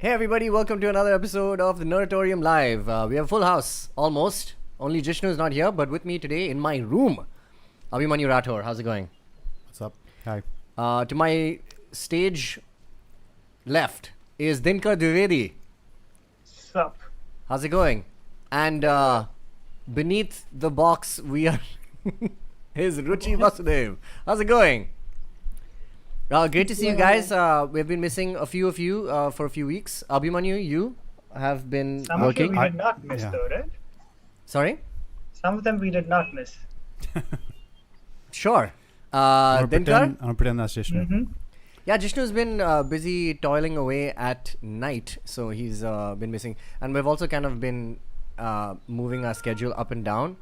Hey everybody, welcome to another episode of the Nerditorium Live. We have a full house, almost. Only Jishnu is not here, but with me today in my room, Abhimanyu Rathore. How's it going? What's up? Hi. To my stage left is Dinkar Dwivedi. Sup? How's it going? And beneath the box, we are his Ruchi Vasudev. How's it going? Great to see you guys. We've been missing a few of you for a few weeks. Abhimanyu, you have been Some of working. them we did not miss though, right? Sorry? Some of them we did not miss. Sure. I'm Dinkar? gonna pretend that's Jishnu. Mm-hmm. Yeah, Jishnu's been busy toiling away at night, so he's been missing. And we've also kind of been moving our schedule up and down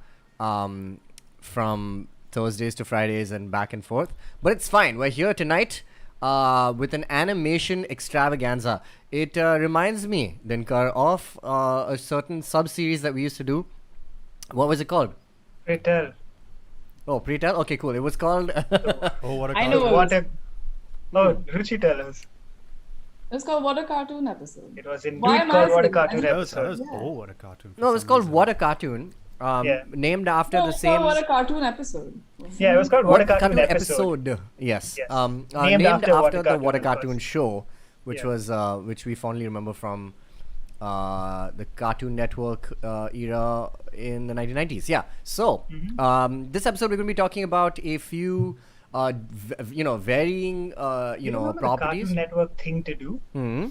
from Thursdays to Fridays and back and forth. But it's fine. We're here tonight with an animation extravaganza. It reminds me, Dinkar, of a certain sub-series that we used to do. What was it called? Pretell. Oh, Pretell? Okay, cool. It was called... Oh, what a I know. What a... Oh, Ruchi tell us. It's called What a Cartoon Episode. It was indeed Why am I called What a saying Cartoon that? episode. Yeah. Oh, what a cartoon. No, it was called What a Cartoon. Yeah. Named after No, the it's same... called What a Cartoon Episode. Yeah, it was called What a Cartoon episode. Yes. Yes. Named after What a the Cartoon, What a of Cartoon course. show, which Yeah. was which we fondly remember from the Cartoon Network era in the 1990s. Yeah. So this episode we're going to be talking about a few varying You remember properties. the Cartoon Network thing to do? Hmm.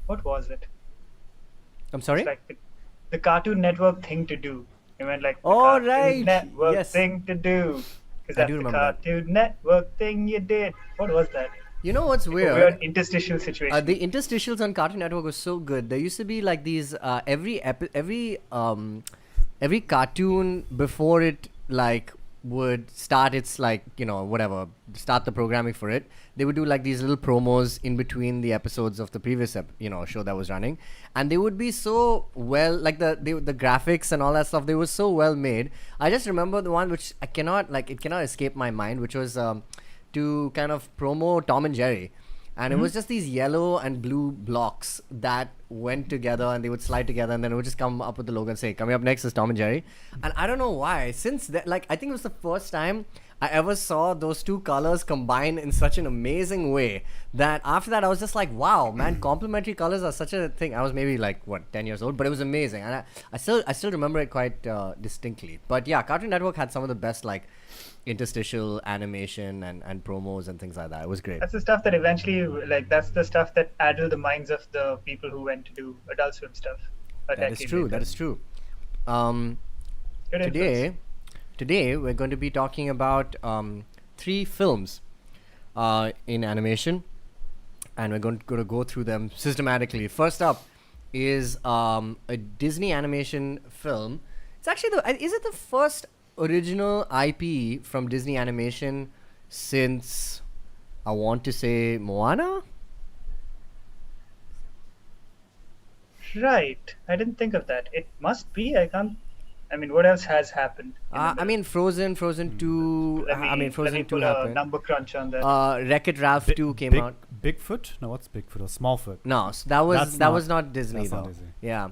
What was it? I'm sorry. It's like the Cartoon Network thing to do. It went like the Oh, Cartoon right. Network Yes. thing to do. Because I that's do the remember that. Cartoon Network thing you did. What was that? You know what's A weird? weird interstitial situation. The interstitials on Cartoon Network was so good. There used to be like these every cartoon before it like would start its start the programming for it. They would do like these little promos in between the episodes of the previous show that was running, and they would be so well like the graphics and all that stuff. They were so well made. I just remember the one which it cannot escape my mind, which was to kind of promo Tom and Jerry. And it was just these yellow and blue blocks that went together and they would slide together and then it would just come up with the logo and say, coming up next is Tom and Jerry. And I don't know why. Since that, I think it was the first time I ever saw those two colors combine in such an amazing way that after that I was just like, wow, man, complementary colors are such a thing. I was maybe 10 years old, but it was amazing. And I still remember it quite distinctly. But yeah, Cartoon Network had some of the best interstitial animation and promos and things like that. It was great. That's the stuff that eventually, that's the stuff that addled the minds of the people who went to do Adult Swim stuff. That is true. That is true. Good influence. Today we're going to be talking about 3 films in animation, and we're going to go through them systematically. First up is a Disney animation film. It's actually is it the first original IP from Disney Animation since I want to say Moana? Right. I didn't think of that. It must be. What else has happened? Frozen 2. Frozen 2 put a happened. number crunch on that. Wreck-It Ralph 2 came out. Bigfoot? No, what's Bigfoot? Or Smallfoot? No, so that was not Disney that's though. not Disney. Yeah.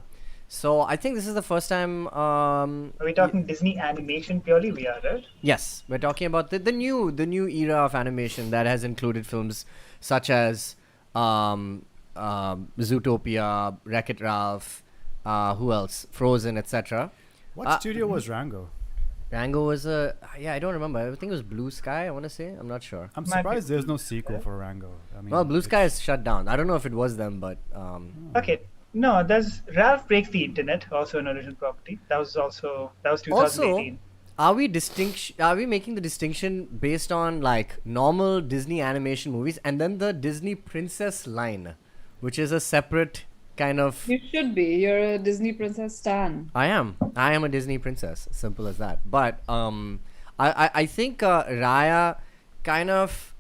So I think this is the first time. Are we talking Disney animation purely? We are, right? Yes, we're talking about the new era of animation that has included films such as Zootopia, Wreck-It Ralph, who else? Frozen, etc. What studio was Rango? Rango was I don't remember. I think it was Blue Sky. I want to say. I'm not sure. I'm Might surprised be- there's no sequel for Rango. Well, Blue Sky is shut down. I don't know if it was them, but Okay. No, there's Ralph Breaks the Internet, also an original property. That was 2018. Are we making the distinction based on normal Disney animation movies and then the Disney Princess line, which is a separate kind of... You should be. You're a Disney Princess stan. I am a Disney princess, simple as that. But I think Raya kind of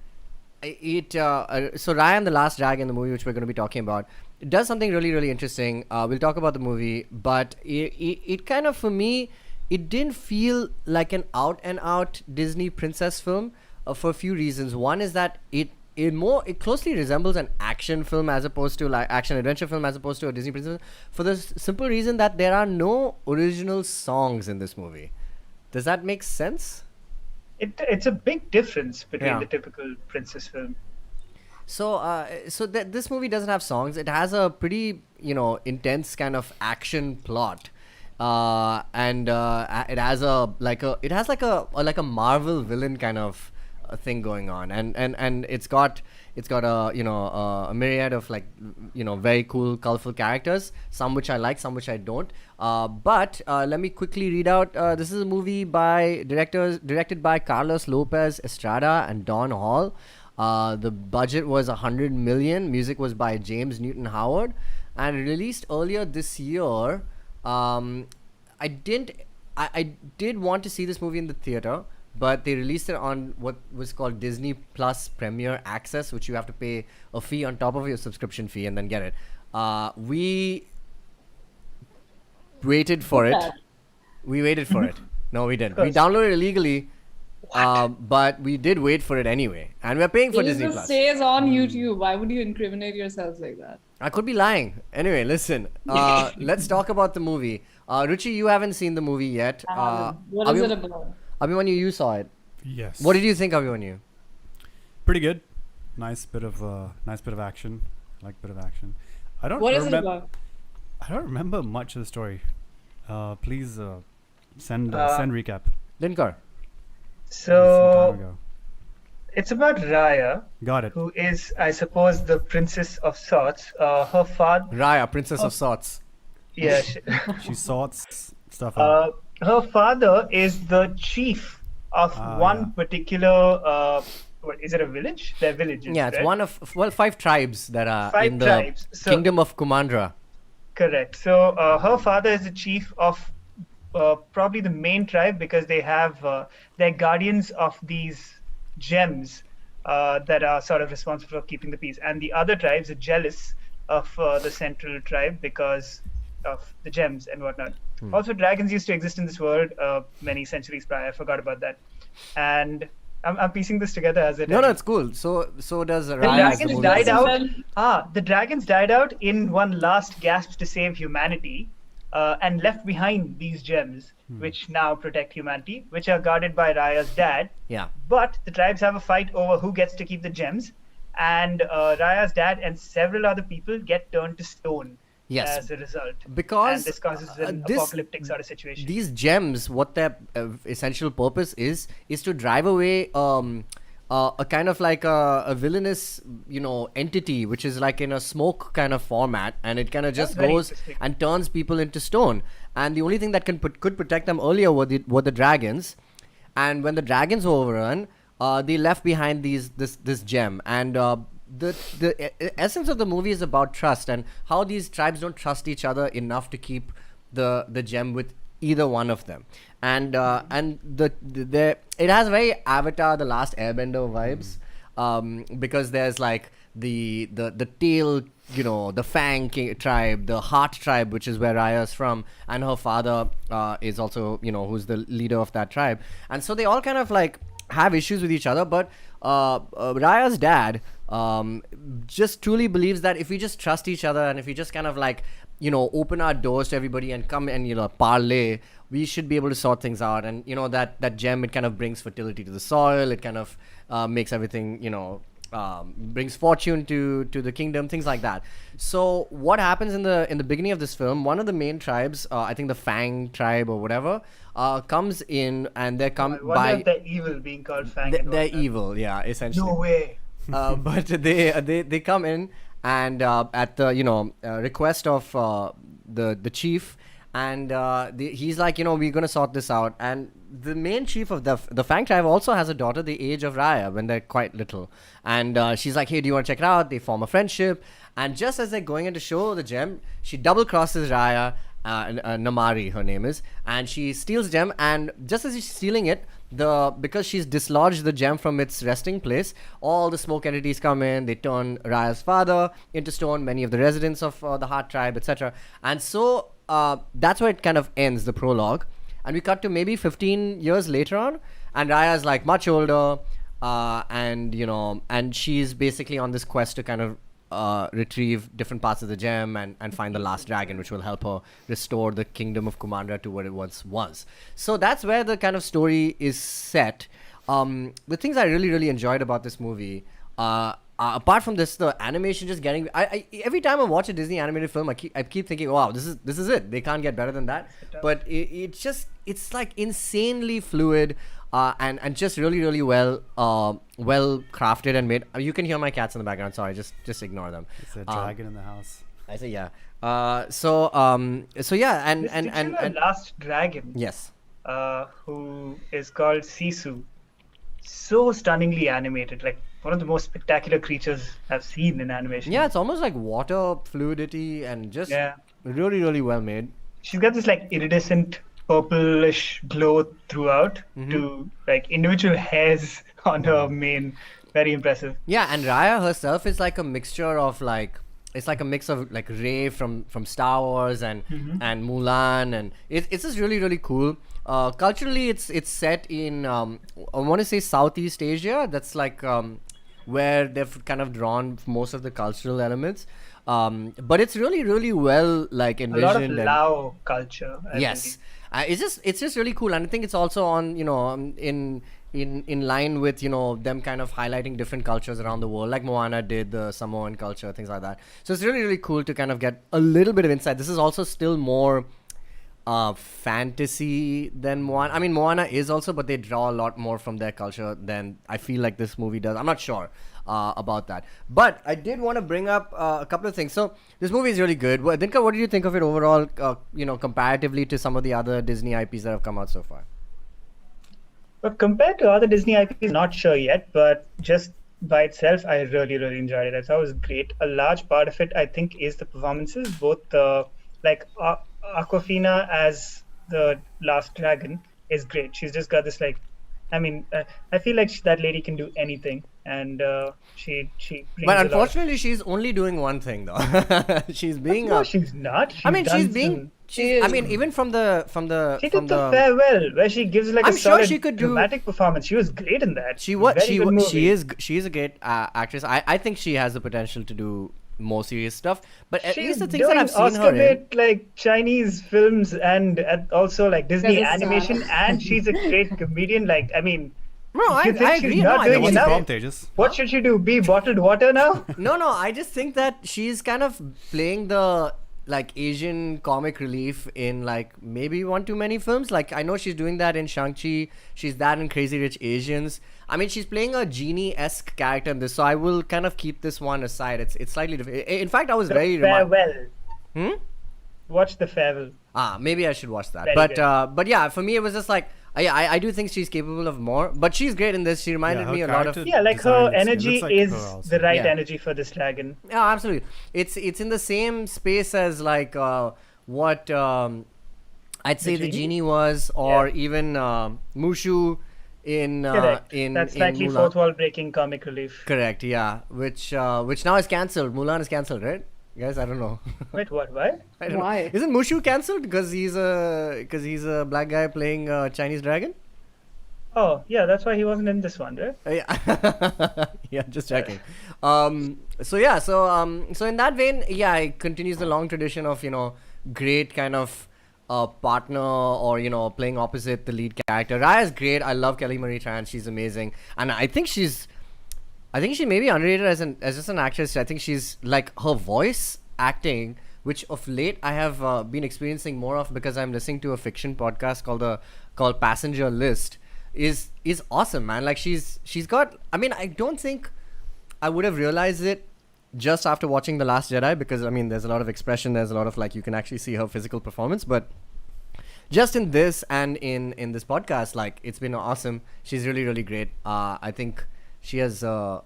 so Raya and the Last Dragon, the movie which we're going to be talking about, it does something really, really interesting. We'll talk about the movie, but it kind of, for me, it didn't feel like an out and out Disney princess film for a few reasons. One is that it it closely resembles an action film as opposed to like action adventure film as opposed to a Disney princess, for the simple reason that there are no original songs in this movie. Does that make sense? It's a big difference between Yeah. the typical princess film. This movie doesn't have songs. It has a pretty, intense kind of action plot, and it has like a Marvel villain kind of thing going on, and it's got a myriad of like very cool, colorful characters. Some which I like, some which I don't. But let me quickly read out. This is a movie directed by Carlos Lopez Estrada and Don Hall. The budget was 100 million. Music was by James Newton Howard, and released earlier this year. I did want to see this movie in the theater, but they released it on what was called Disney Plus Premier Access, which you have to pay a fee on top of your subscription fee and then get it. We waited for it. We waited for it. No, we didn't. We downloaded it illegally. But we did wait for it anyway, and we're paying for It Disney just Plus. stays on YouTube. Why would you incriminate yourselves like that? I could be lying. Anyway, listen. Let's talk about the movie. Ruchi, you haven't seen the movie yet. What is it about? Abhimanyu, you saw it. Yes. What did you think, Abhimanyu? Pretty good. Nice bit of action. I like bit of action. I don't. What is it remem- about? I don't remember much of the story. Please send recap. Dinkar. Some time So ago. it's about Raya, Got it. who is, I suppose, the princess of sorts. Her father, Raya, Princess of Sorts. yeah, She sorts stuff out. her father is the chief of one yeah. particular. What is it? A village? They're villages. Yeah, it's right? one of 5 tribes that are 5 in the tribes. So- Kingdom of Kumandra. Correct. So her father is the chief of probably the main tribe, because they have they're guardians of these gems that are sort of responsible for keeping the peace. And the other tribes are jealous of the central tribe because of the gems and whatnot. Also, dragons used to exist in this world many centuries prior. I forgot about that. And I'm piecing this together as it. No, it's cool. So does The Raya. as the dragons movie. died out. Well- The dragons died out in one last gasp to save humanity, and left behind these gems, which now protect humanity, which are guarded by Raya's dad. Yeah. But the tribes have a fight over who gets to keep the gems, and Raya's dad and several other people get turned to stone Yes. as a result. Because and this causes an apocalyptic sort of situation. These gems, what their essential purpose is to drive away a kind of like a villainous, entity, which is like in a smoke kind of format, and it kind of just very goes interesting. and turns people into stone. And the only thing that could protect them earlier were the dragons. And when the dragons were overrun, they left behind this gem. And the essence of the movie is about trust and how these tribes don't trust each other enough to keep the gem with either one of them. And the it has very Avatar: The Last Airbender vibes, because there's like the tail, the Fang tribe, the Heart tribe, which is where Raya's from, and her father is also, who's the leader of that tribe. And so they all kind of like have issues with each other, but Raya's dad just truly believes that if we just trust each other and if we just kind of like, open our doors to everybody and come and, parlay, we should be able to sort things out. And, that gem, it kind of brings fertility to the soil. It kind of makes everything, brings fortune to the kingdom, things like that. So what happens in the beginning of this film, one of the main tribes, I think the Fang tribe or whatever, comes in, and they come I wonder by... if they're evil being called Fang. They're and whatnot. evil, yeah, essentially. No way. But they come in, and at the request of the chief, and he's like, we're gonna sort this out. And the main chief of the Fang tribe also has a daughter the age of Raya when they're quite little, and she's like, hey, do you want to check it out? They form a friendship, and just as they're going in to show the gem, she double crosses Raya. Namari, her name is, and she steals gem. And just as she's stealing it, because she's dislodged the gem from its resting place, all the smoke entities come in. They turn Raya's father into stone, many of the residents of the Heart tribe, etc. And so that's where it kind of ends, the prologue. And we cut to maybe 15 years later on, and Raya's like much older. and she's basically on this quest to kind of retrieve different parts of the gem and find the last dragon, which will help her restore the kingdom of Kumandra to what it once was. So that's where the kind of story is set. The things I really enjoyed about this movie, apart from this, the animation just getting. I every time I watch a Disney animated film, I keep thinking, wow, this is it. They can't get better than that. But it's like insanely fluid. And just really well crafted and made. You can hear my cats in the background. Sorry, just ignore them. It's a dragon in the house. I say yeah. So yeah, and last dragon. Yes. Who is called Sisu. So stunningly animated, like one of the most spectacular creatures I've seen in animation. Yeah, it's almost like water fluidity and just really well made. She's got this like iridescent purplish glow throughout to like individual hairs on her mane. Very impressive. Yeah, and Raya herself is like a mixture of like, it's like a mix of like Rey from Star Wars and Mulan, and it's just really cool. Culturally, it's set in I want to say Southeast Asia. That's like where they've kind of drawn most of the cultural elements. But it's really well like envisioned. A lot of Lao culture. Yes. It's just really cool, and I think it's also on in line with them kind of highlighting different cultures around the world, like Moana did, the Samoan culture, things like that. So it's really cool to kind of get a little bit of insight. This is also still more fantasy than Moana. I mean, Moana is also, but they draw a lot more from their culture than I feel like this movie does. I'm not sure about that, but I did want to bring up a couple of things. So this movie is really good. Dinka, what do you think of it overall? Comparatively to some of the other Disney IPs that have come out so far. But compared to other Disney IPs, not sure yet, but just by itself, I really enjoyed it. I thought it was great. A large part of it, I think, is the performances. Both Awkwafina as the last dragon is great. She's just got this like, I feel like that lady can do anything, and she brings. But unfortunately, she's only doing one thing though. She's being. No, she's not. Even from the. She did the farewell, where she gives like I'm a solid sure she could dramatic performance. She was great in that. She is a great actress. I think she has the potential to do more serious stuff, but at least the things that I've seen her in, like Chinese films and also like Disney animation, and she's a great comedian. Like, I mean, no, I agree. What should she do? Be bottled water now? No, I just think that she's kind of playing the like Asian comic relief in like maybe one too many films. Like I know she's doing that in Shang-Chi. She's that in Crazy Rich Asians. I mean, she's playing a genie-esque character in this, so I will kind of keep this one aside. It's slightly different. In fact, I was very farewell. Watch The Farewell. Maybe I should watch that. Very but yeah, for me it was just like I do think she's capable of more, but she's great in this. She reminded me a lot of her energy is the right energy for this dragon. Yeah, absolutely. It's in the same space as like what I'd say the genie was, or even Mushu in that's slightly fourth wall breaking comic relief. Correct. Yeah, which now is cancelled. Mulan is cancelled, right? Guys, I don't know. Wait, what? Why? Why? Isn't Mushu cancelled because he's a black guy playing a Chinese dragon? Oh yeah, that's why he wasn't in this one, right? Yeah, yeah, just checking. So in that vein, yeah, it continues the long tradition of great kind of partner or playing opposite the lead character. Raya's great. I love Kelly Marie Tran. She's amazing, and I think she may be underrated as just an actress. I think she's like her voice acting, which of late I have been experiencing more of because I'm listening to a fiction podcast called Passenger List. Is awesome, man. Like she's got. I mean, I don't think I would have realized it just after watching The Last Jedi, because I mean, there's a lot of expression. There's a lot of like you can actually see her physical performance, but just in this and in this podcast, like it's been awesome. She's really great. I think she has a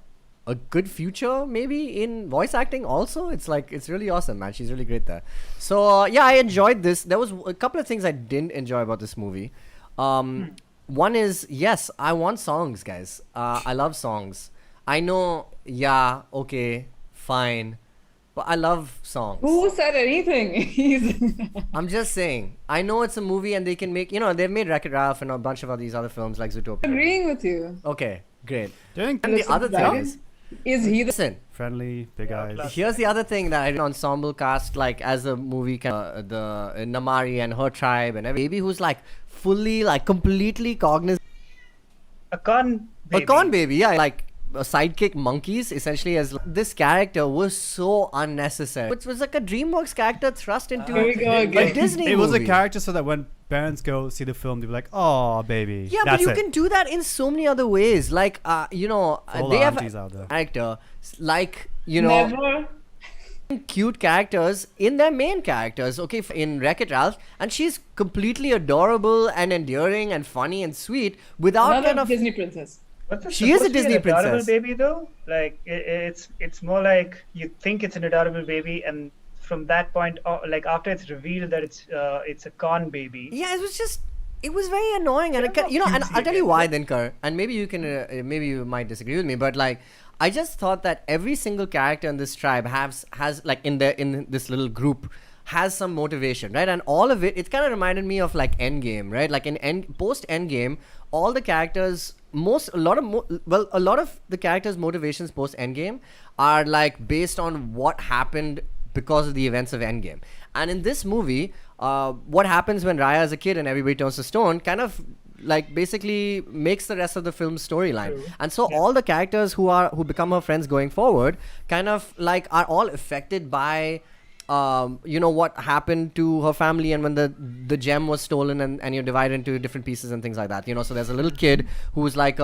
good future maybe in voice acting also. It's really awesome, man. She's really great there. So yeah, I enjoyed this. There was a couple of things I didn't enjoy about this movie. One is, yes, I want songs, guys. I love songs. I know, yeah, okay, fine, but I love songs. Who said anything? I'm just saying. I know it's a movie and they can make, they've made Wreck-It Ralph and a bunch of these other films like Zootopia. Agreeing with you. Okay, Great. Doing And the other thing is he the listen. friendly, big Yeah, eyes. plus- Here's the other thing that I did ensemble cast like as a movie the Namari and her tribe and every baby who's like fully like completely cognizant. A con baby. A corn baby, yeah, like a sidekick monkeys essentially as this character was so unnecessary. It was like a DreamWorks character thrust into Here we go a again. Disney It was a movie. character so that when parents go see the film, they'll be like, "Oh, baby." Yeah, That's but you it. can do that in so many other ways. Like, For all they the have aunties out there. character like never. cute characters in their main characters. Okay, in Wreck-It Ralph, and she's completely adorable and endearing and funny and sweet without Another kind of. Disney princess. But this She is a supposed to be Disney an adorable princess. baby though. Like it's more like you think it's an adorable baby, and from that point, like after it's revealed that it's a con baby. Yeah, it was very annoying, and Yeah, and cutesy I'll tell you again, why yeah. then, Kar, and maybe you can, maybe you might disagree with me, but like, I just thought that every single character in this tribe has like in this little group has some motivation, right? And all of it kind of reminded me of like Endgame, right? Like in post Endgame, all the characters, a lot of the characters' motivations post Endgame are like based on what happened because of the events of Endgame. And in this movie, what happens when Raya is a kid and everybody turns to stone kind of like basically makes the rest of the film's storyline. True. And so Yeah. all the characters who become her friends going forward kind of like are all affected by what happened to her family and when the gem was stolen and you're divided into different pieces and things like that. So there's a little kid who's like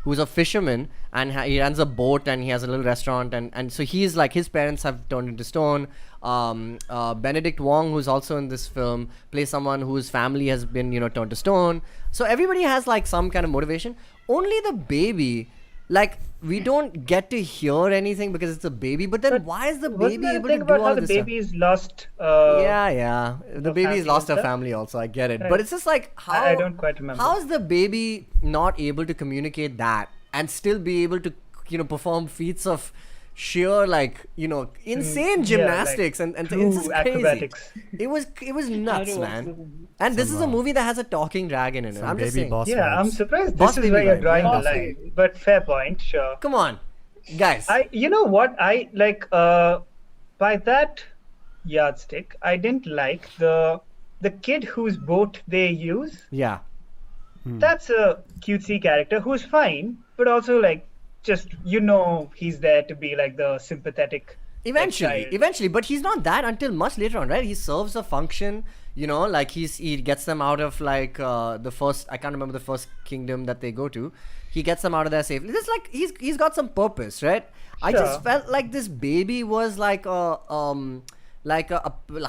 who's a fisherman and he runs a boat and he has a little restaurant and so he's like his parents have turned into stone. Benedict Wong, who's also in this film, plays someone whose family has been turned to stone. So everybody has like some kind of motivation. Only the baby, like we don't get to hear anything because it's a baby. But then But why is the Wasn't baby there a able thing to do about all how of the this stuff? baby's lost? Yeah. The her baby's family lost her and stuff? family also. I get it. Right. But it's just like how I don't quite remember. How is the baby not able to communicate that and still be able to perform feats of sheer like insane yeah, gymnastics like and true it's just crazy. acrobatics. It was nuts, I don't watch man. this movie. And this is a Some, movie that has a talking dragon in it. Some I'm just baby saying. boss Yeah, I'm vibes. surprised Boss this is baby where you're vibe, drawing yeah. the Boss line. baby. But fair point, sure. Come on, guys. You know what? I like by that yardstick, I didn't like the kid whose boat they use. Yeah. That's a cutesy character who's fine, but also like just he's there to be like the sympathetic. Eventually, but he's not that until much later on, right? He serves a function, like he gets them out of like the first, I can't remember the first kingdom that they go to. He gets them out of there safely. This like he's got some purpose, right? I just Sure. felt like this baby was like a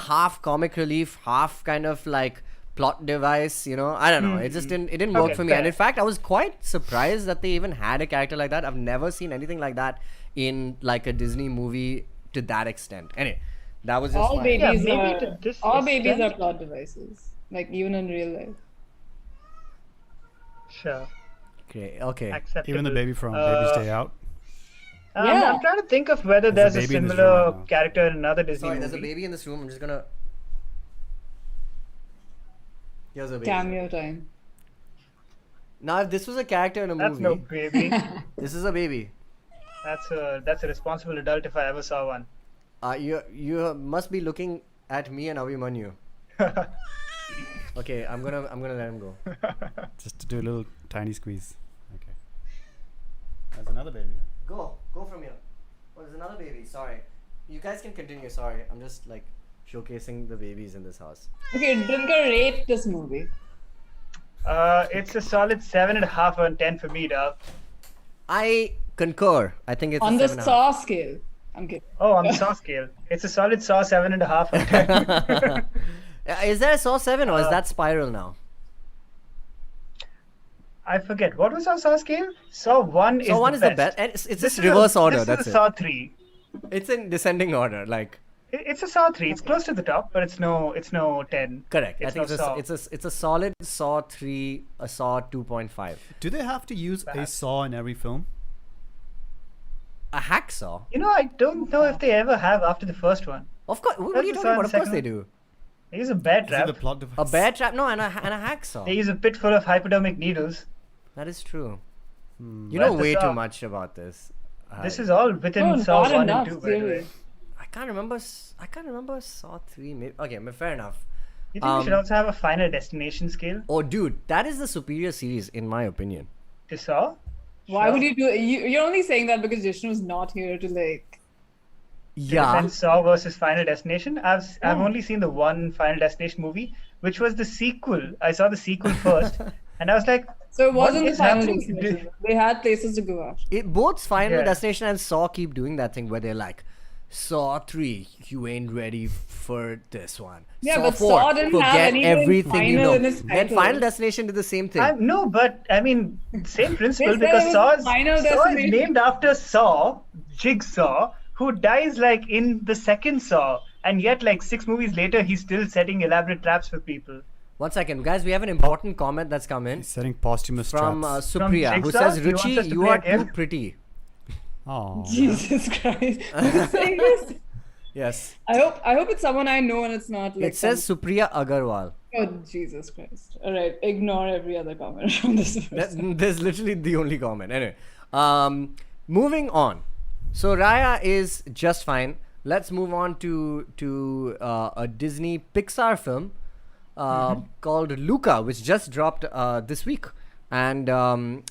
half comic relief, half kind of like plot device, I don't know. It just didn't work Okay, for me. And fair. in fact, I was quite surprised that they even had a character like that. I've never seen anything like that in like a Disney movie to that extent. Anyway, that was just All my- babies maybe are to this all babies extent. are plot devices. Like even in real life. Sure. Okay. Acceptable. Even the baby from Baby's Uh, Day Out. Yeah. I'm trying to think of whether There's there's a a baby in this room similar right now. character in another Disney Sorry, movie. there's a baby in this room. I'm just gonna. Here's a baby. Cameo time. Now, if this was a character in a That's movie, no baby. this is a baby. That's a responsible adult if I ever saw one. You must be looking at me and Abhimanyu. Okay, I'm gonna let him go. Just to do a little tiny squeeze. Okay. There's another baby. Go from here. Oh, there's another baby. Sorry, you guys can continue. Sorry, I'm just like showcasing the babies in this house. Okay, Drinker, rate this movie. It's a solid 7.5 on 10 for me, dog. I concur. I think it's On a the 7.5. Saw scale. I'm kidding. Oh, on the Saw scale, it's a solid Saw 7.5 on 10. Is there a Saw 7 or is that Spiral now? I forget what was our Saw scale. Saw 1 is Saw 1 the is the best. best. And it's This just is a- reverse order. This That's is a it. Saw 3. It's in descending order. Like It's a Saw 3. It's close to the top, but it's no 10. correct. I It's think no Saw. it's a solid Saw 3, a Saw 2.5, Do they have to use a Perhaps. saw in every film? a hacksaw. I don't know if they ever have after the first one. Of course. What are That's you the talking about? Of second course they one. do. They use a bear Is it trap. the plot device? A bear trap? No, and a hacksaw. They use a pit full of hypodermic needles. That is true. You know Well, way Saw. too much about this. This is all within No, Saw not 1 and enough, 2, by the way. clearly. I can't remember. I can't remember Saw 3. Maybe. Okay, but fair enough. You think we should also have a Final Destination scale Oh, dude, that is the superior series in my opinion. to Saw? Why Sure. would you do it? You're only saying that because Jishnu's not here to like. To Yeah. defend Saw versus Final Destination? I've only seen the one Final Destination movie, which was the sequel. I saw the sequel first, and I was like, So it What wasn't the is final happening? destination. They had places to go after. Both Final Yeah. Destination and Saw keep doing that thing where they're like, Saw 3, you ain't ready for this one. Yeah, Saw but 4, Saw didn't have forget anything everything you final know. in its Then title. Final Destination did the same thing. no, but I mean, same principle said because it was Saw the Final is Destination. named after Saw, Jigsaw, who dies like in the second Saw, and yet like 6 movies later, he's still setting elaborate traps for people. 1 second, guys, we have an important comment that's come in He's setting posthumous from traps. Supriya, who Jigsaw? says, He wants us Ruchi, to you play are again? too pretty. Oh. Jesus Christ. Who's saying this? Yes. I hope it's someone I know and it's not like It says Supriya Agarwal. Oh Jesus Christ. Alright, ignore every other comment from this person. There's literally the only comment. Anyway, moving on. So Raya is just fine. Let's move on to a Disney Pixar film called Luca, which just dropped this week, and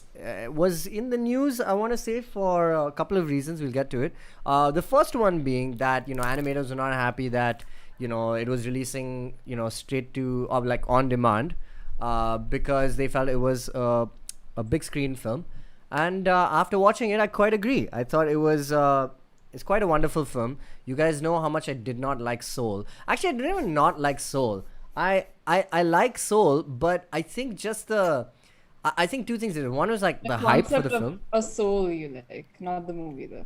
was in the news, I want to say, for a couple of reasons. We'll get to it. The first one being that animators were not happy that it was releasing straight to or like on demand because they felt it was a big screen film. And after watching it, I quite agree. I thought it was it's quite a wonderful film. You guys know how much I did not like Soul. Actually, I didn't even not like Soul. I like Soul, but I think just I think two things. One was like the hype for the concept of film. A soul you like, not the movie though.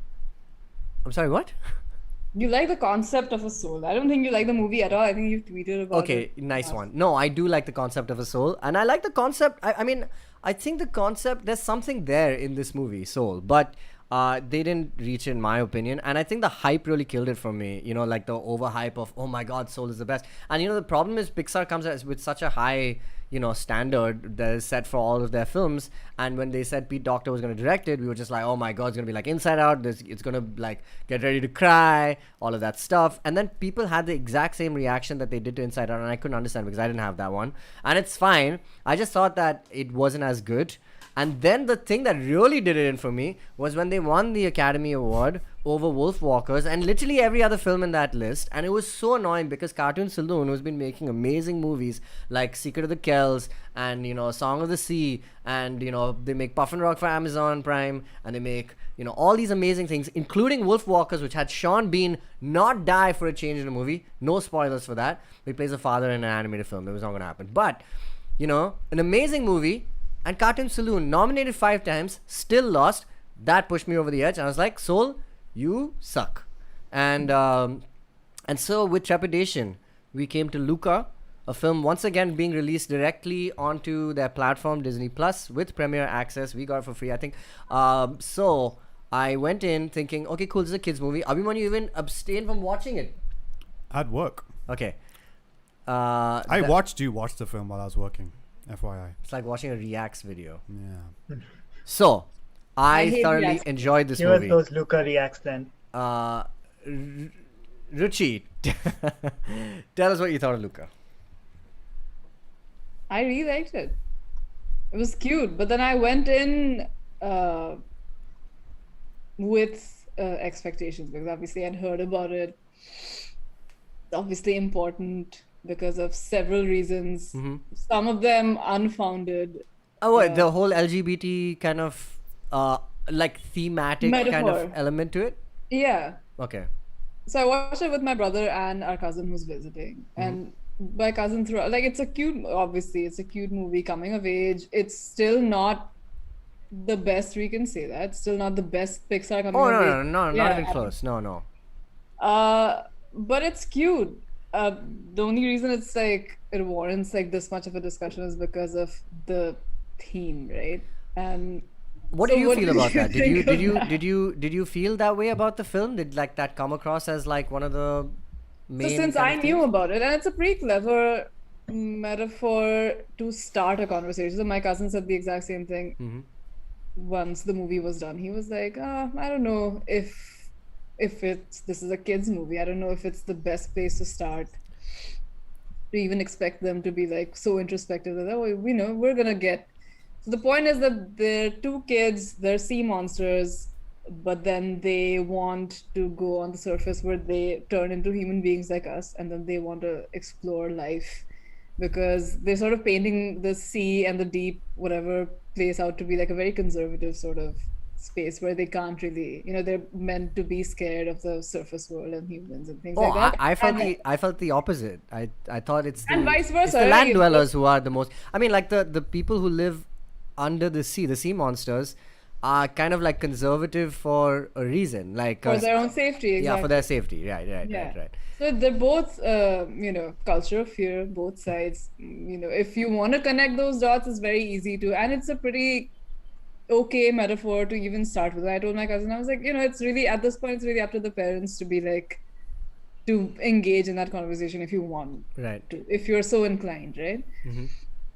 I'm sorry, what? You like the concept of a soul. I don't think you like the movie at all. I think you've tweeted about it. Okay, nice one. No, I do like the concept of a soul, and I like the concept. I mean, I think the concept, there's something there in this movie, Soul, but they didn't reach it, in my opinion. And I think the hype really killed it for me. Like the overhype of, oh my God, Soul is the best. And the problem is Pixar comes with such a high standard that is set for all of their films, and when they said Pete Docter was going to direct it, we were just like, oh my God, it's going to be like Inside Out, it's going to like get ready to cry, all of that stuff. And then people had the exact same reaction that they did to Inside Out, and I couldn't understand because I didn't have that one, and it's fine. I just thought that it wasn't as good. And then the thing that really did it in for me was when they won the Academy Award over Wolfwalkers and literally every other film in that list. And it was so annoying because Cartoon Saloon, who's been making amazing movies like Secret of the Kells and, Song of the Sea, and, they make Puffin Rock for Amazon Prime, and they make, all these amazing things, including Wolfwalkers, which had Sean Bean not die for a change in a movie. No spoilers for that. He plays a father in an animated film. It was not going to happen. But, an amazing movie. And Cartoon Saloon, nominated 5 times, still lost. That pushed me over the edge. And I was like, Soul, you suck. And so with trepidation, we came to Luca, a film once again being released directly onto their platform, Disney Plus, with Premiere Access. We got it for free, I think. So I went in thinking, okay, cool, this is a kids movie. Abhimanyu even abstained from watching it. At work. Okay. I watched you watch the film while I was working. FYI. It's like watching a Reacts video. Yeah. So, I hate thoroughly Reacts. enjoyed this Give us movie. those Luca reacts then. Ruchi, tell us what you thought of Luca. I really liked it. It was cute, but then I went in with expectations because obviously I'd heard about it. It's obviously important because of several reasons. Mm-hmm. Some of them unfounded. Oh, what, the whole LGBT kind of like thematic kind of Metaphor. element to it? Yeah. Okay. So I watched it with my brother and our cousin who's visiting. And my cousin threw like it's a cute, obviously it's a cute movie, coming of age. It's still not the best, we can say that. It's still not the best Pixar coming Oh, of age. no, Yeah. not even close. No. But it's cute. The only reason it's like it warrants like this much of a discussion is because of the theme, right? And What So do you what feel did about you that? think of that? Did you feel that way about the film? Did like that come across as like one of the main? so since kind I of knew themes? about it, and it's a pretty clever metaphor to start a conversation. So my cousin said the exact same thing. once the movie was done. He was like, I don't know if this is a kids movie. I don't know if it's the best place to start, to even expect them to be like so introspective that, oh, we know we're gonna get. So the point is that they're two kids, they're sea monsters, but then they want to go on the surface where they turn into human beings like us, and then they want to explore life because they're sort of painting the sea and the deep, whatever place out to be like a very conservative sort of space where they can't really, they're meant to be scared of the surface world and humans and things Oh, like that. I felt the opposite. I thought it's And vice it's versa, the land right? dwellers who are the most. I mean, like the people who live under the sea monsters, are kind of like conservative for a reason, like For their own safety, exactly. yeah, for their safety. Right. Yeah. So they're both, culture of fear, both sides. If you want to connect those dots, it's very easy to, and it's a pretty okay metaphor to even start with. I told my cousin, I was like, it's really, at this point, it's really up to the parents to be like, to engage in that conversation if you want Right. to, if you're so inclined, right?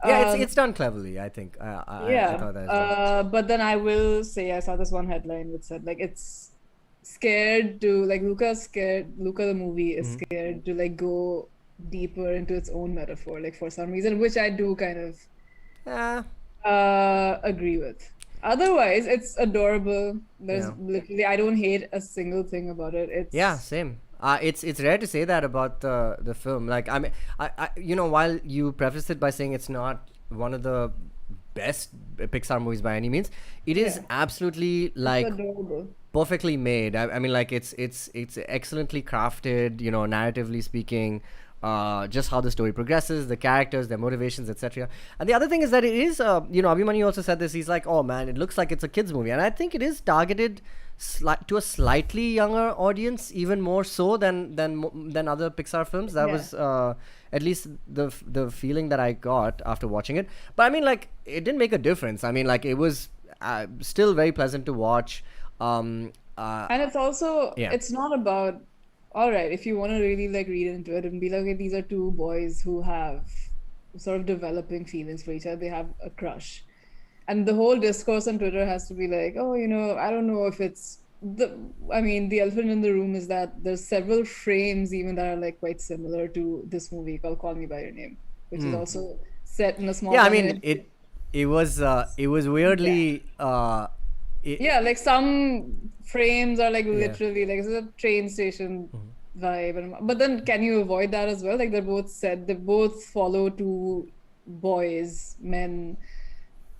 Yeah, it's done cleverly. I think. I thought that as well. But then I will say I saw this one headline which said like it's scared to like Luca the movie is scared to like go deeper into its own metaphor, like for some reason, which I do kind of agree with. Otherwise, it's adorable. There's literally, I don't hate a single thing about it. It's Yeah, same. It's rare to say that about the film. Like I mean, I while you prefaced it by saying it's not one of the best Pixar movies by any means, it is absolutely like adorable. perfectly made. I mean, like it's excellently crafted. Narratively speaking. Just how the story progresses, the characters, their motivations, etc. And the other thing is that it is, Abhimanyu also said this. He's like, oh man, it looks like it's a kids movie, and I think it is targeted to a slightly younger audience, even more so than other Pixar films. That was at least the feeling that I got after watching it. But I mean, like, it didn't make a difference. I mean, like, it was still very pleasant to watch. And it's also it's not about, all right, if you want to really like read into it and be like, okay, these are two boys who have sort of developing feelings for each other, they have a crush, and the whole discourse on Twitter has to be like, oh, I don't know if it's the elephant in the room is that there's several frames even that are like quite similar to this movie called Call Me by Your Name, which is also set in a small I mean it was weirdly like some frames are like literally like it's a train station vibe, but then can you avoid that as well? Like they both follow two men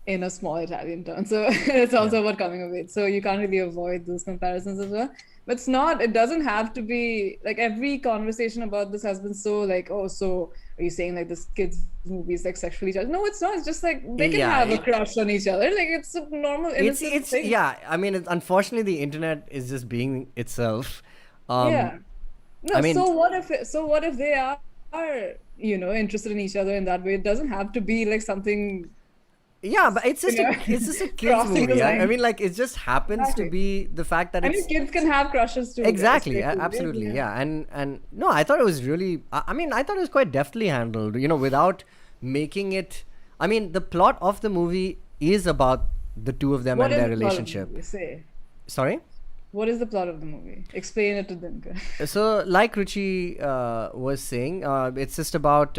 in a small Italian town, so it's also about coming of age, so you can't really avoid those comparisons as well. But it doesn't have to be like every conversation about this has been so like, oh, so are you saying like this kids movie is like sexually charged? No, it's not. It's just like they can have a crush on each other. Like it's a normal innocent thing. I mean, unfortunately the internet is just being itself. No, I mean, so what if they are interested in each other in that way? It doesn't have to be like something. Yeah, but it's just a kids movie. I mean, like it just happens to be the fact that kids can have crushes too. Exactly, absolutely, yeah. And no, I thought it was really. I mean, I thought it was quite deftly handled. Without making it. I mean, the plot of the movie is about the two of them and their relationship. Sorry? What is the plot of the movie? Explain it to Dinkar. So, like Ruchi was saying, it's just about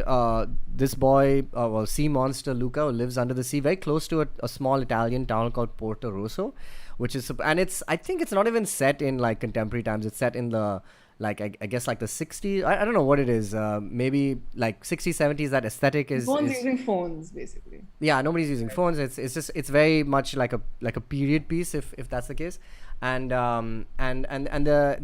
this boy, sea monster Luca, who lives under the sea, very close to a small Italian town called Porto Rosso, which is, and I think it's not even set in like contemporary times. It's set in the I guess like the 60s. I don't know what it is. Maybe like 60s, 70s. That aesthetic is. No one's using phones, basically. Yeah, nobody's using phones. It's very much like a period piece, if that's the case. And the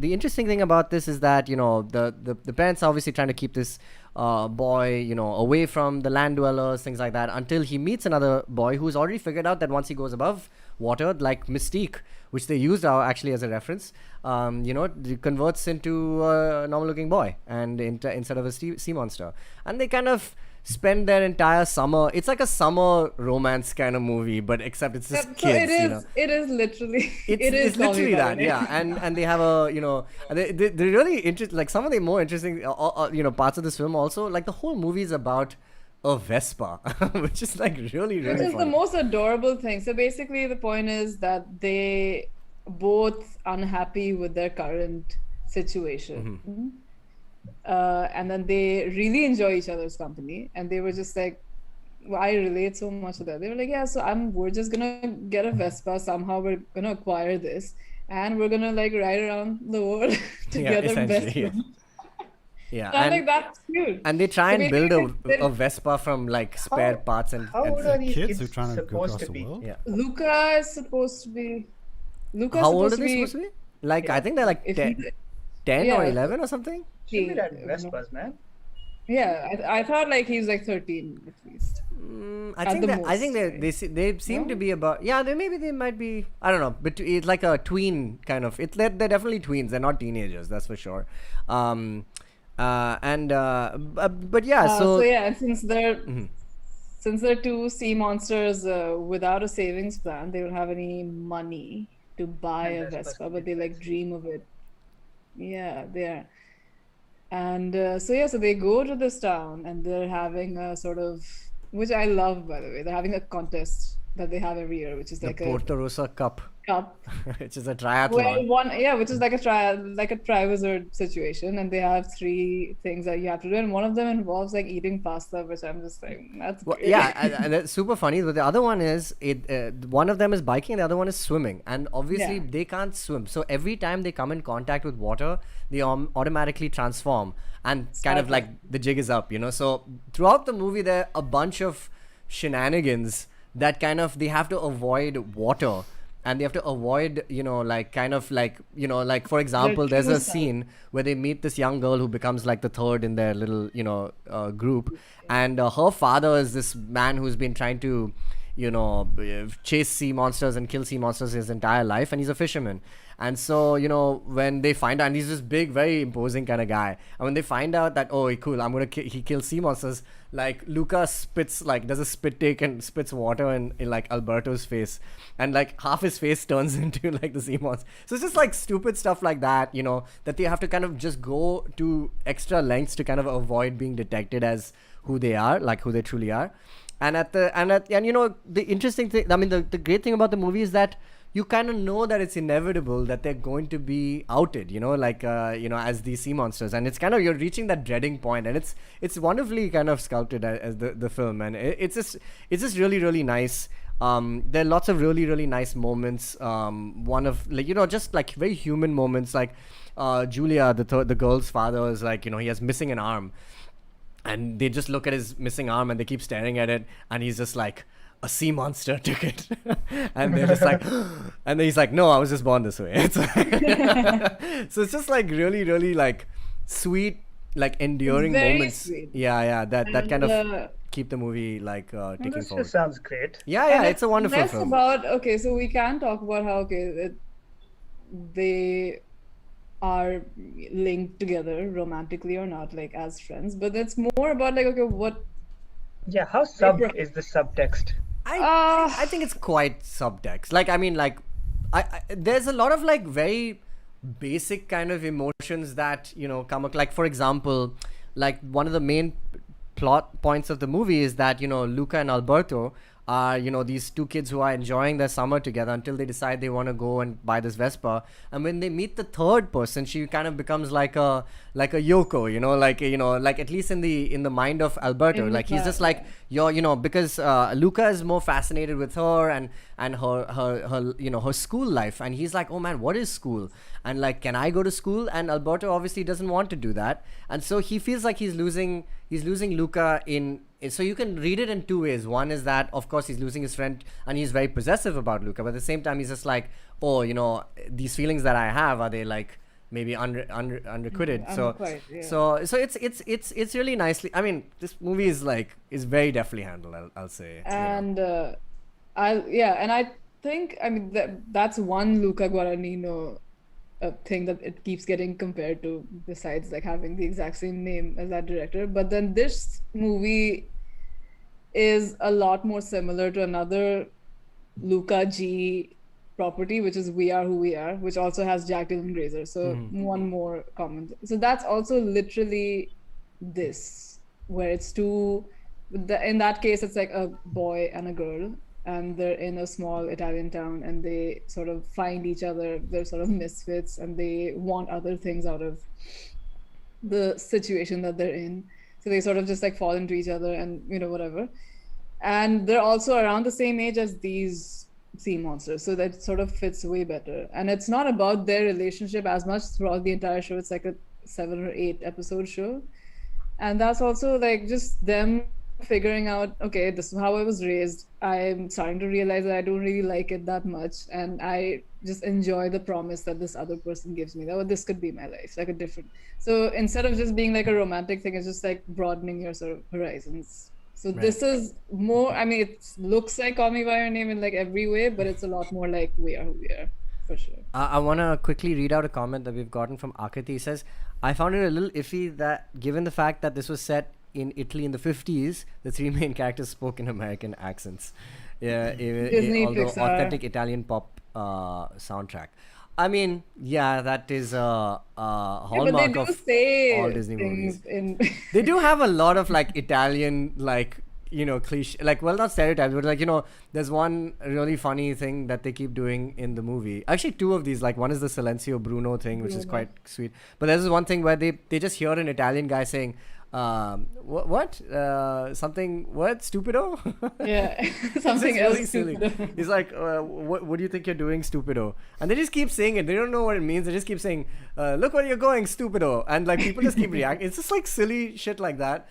interesting thing about this is that the parents are obviously trying to keep this boy away from the land dwellers, things like that, until he meets another boy who's already figured out that once he goes above water, like Mystique, which they used actually as a reference, converts into a normal looking boy and instead of a sea monster, and they kind of spend their entire summer. It's like a summer romance kind of movie, but except it's just kids. It is literally. It's literally that, yeah. And they have they really interesting. Like some of the more interesting, parts of this film also. Like the whole movie is about a Vespa, which is like really, Which really is the funny. most adorable thing. So basically, the point is that they both unhappy with their current situation. And then they really enjoy each other's company. And they were just like, well, I relate so much to that. They were like, yeah, so we're just gonna get a Vespa somehow. We're gonna acquire this, and we're gonna like ride around the world Yeah, together. essentially, Best yeah. friends. Yeah, And I'm like, that's cute. and they try So and build basically, a Vespa from like spare How- parts and How old are these Kids who kids are trying to go supposed across to the be? world. yeah. Luca is supposed to be. Luca is How old are supposed to they be. supposed to be? Like I Yeah. think they're like If 10, he- 10 or Yeah. 11 or something. Should be riding Vespas, man. Yeah, I thought like he was like 13 at least. I At think the that I think most, they seem to be about they might be I don't know, but it's like a tween kind of. They're definitely tweens. They're not teenagers, that's for sure. But yeah, So so yeah, and since they're two sea monsters without a savings plan, they don't have any money to buy And a Vespas Vespa, can but be they like dream of it. Yeah, they are. And so they go to this town and they're having a sort of, which I love by the way, they're having a contest that they have every year, which is the like a Porto Rosa Cup, cup. which is a Well, triathlon. which is like a tri-wizard situation, and they have 3 things that you have to do, and one of them involves like eating pasta, which I'm just like, that's Well, great. yeah, and that's super funny. But the other one is one of them is biking, and the other one is swimming, and obviously Yeah. they can't swim. So every time they come in contact with water, they automatically transform, and kind of Start like the jig is up, So throughout the movie, there are a bunch of shenanigans that kind of they have to avoid water. And they have to avoid, like kind of like, like for example, there's a true self. scene where they meet this young girl who becomes like the third in their little, group, and her father is this man who's been trying to, chase sea monsters and kill sea monsters his entire life, and he's a fisherman. And so, when they find out, and he's this big, very imposing kind of guy, and when they find out that, oh, cool, he kills sea monsters, like Luca spits, like does a spit take and spits water in like Alberto's face, and like half his face turns into like the sea monster. So it's just like stupid stuff like that, that they have to kind of just go to extra lengths to kind of avoid being detected as who they are, like who they truly are. And the interesting thing, I mean, the great thing about the movie is that you kind of know that it's inevitable that they're going to be outed, as these sea monsters, and it's kind of, you're reaching that dreading point, and it's wonderfully kind of sculpted as the film, and it's just really, really nice. There are lots of really, really nice moments. One of like, just like very human moments, like Julia, the girl's father, is like, he has missing an arm, and they just look at his missing arm and they keep staring at it, and he's just like, a sea monster took it. And they're just like, and then he's like, no, I was just born this way. It's so it's just like really, really like sweet, like enduring very moments. sweet. Yeah, that kind of And, keep the movie like taking This forward. just sounds great. Yeah, and it's a wonderful less film. about, okay, so we can talk about how they are linked together romantically or not, like as friends, but it's more about like, okay, what Yeah, how sub is the subtext? I think it's quite subtext. Like, I mean, like, I there's a lot of like very basic kind of emotions that come up. Like, for example, like one of the main plot points of the movie is that Luca and Alberto are these 2 kids who are enjoying their summer together until they decide they want to go and buy this Vespa. And when they meet the third person, she kind of becomes like a Yoko, like at least in the mind of Alberto, like he's just like because Luca is more fascinated with her and her her school life, and he's like, oh man, what is school, and like, can I go to school? And Alberto obviously doesn't want to do that, and so he feels like he's losing Luca so you can read it in 2 ways. One is that, of course, he's losing his friend and he's very possessive about Luca, but at the same time, he's just like, oh, these feelings that I have, are they like maybe unrequited? So it's really nicely. I mean, this movie is very deftly handled. I'll say. And I think, I mean, that's one Luca Guadagnino thing that it keeps getting compared to, besides like having the exact same name as that director. But then this movie is a lot more similar to another Luca G property, which is We Are Who We Are, which also has Jack Dylan Grazer. So one more comment. So that's also literally this, where it's 2 In that case, it's like a boy and a girl, and they're in a small Italian town, and they sort of find each other. They're sort of misfits, and they want other things out of the situation that they're in. So they sort of just like fall into each other, and whatever. And they're also around the same age as these sea monsters, so that sort of fits way better. And it's not about their relationship as much throughout the entire show. It's like a 7 or 8 episode show, and that's also like just them figuring out, okay, this is how I was raised. I'm starting to realize that I don't really like it that much, and I just enjoy the promise that this other person gives me, that this could be my life, like a different. So instead of just being like a romantic thing, it's just like broadening your sort of horizons. So this is more, I mean, it looks like Call Me by Your Name in like every way, but it's a lot more like We Are Who We Are, for sure. I want to quickly read out a comment that we've gotten from Akriti. He says, I found it a little iffy that given the fact that this was set in Italy in the 50s, the 3 main characters spoke in American accents. Yeah, although Pixar. authentic Italian pop soundtrack. I mean, yeah, that is a hallmark of all Disney movies. They do have a lot of like Italian, like, cliche, like, well, not stereotypes, but like, there's one really funny thing that they keep doing in the movie. Actually, 2 of these, like, one is the Silencio Bruno thing, which is quite sweet. But there's this one thing where they just hear an Italian guy saying, stupido? Yeah, something else. Really silly. He's like, what do you think you're doing, stupido? And they just keep saying it. They don't know what it means. They just keep saying, look where you're going, stupido. And like people just keep reacting. It's just like silly shit like that.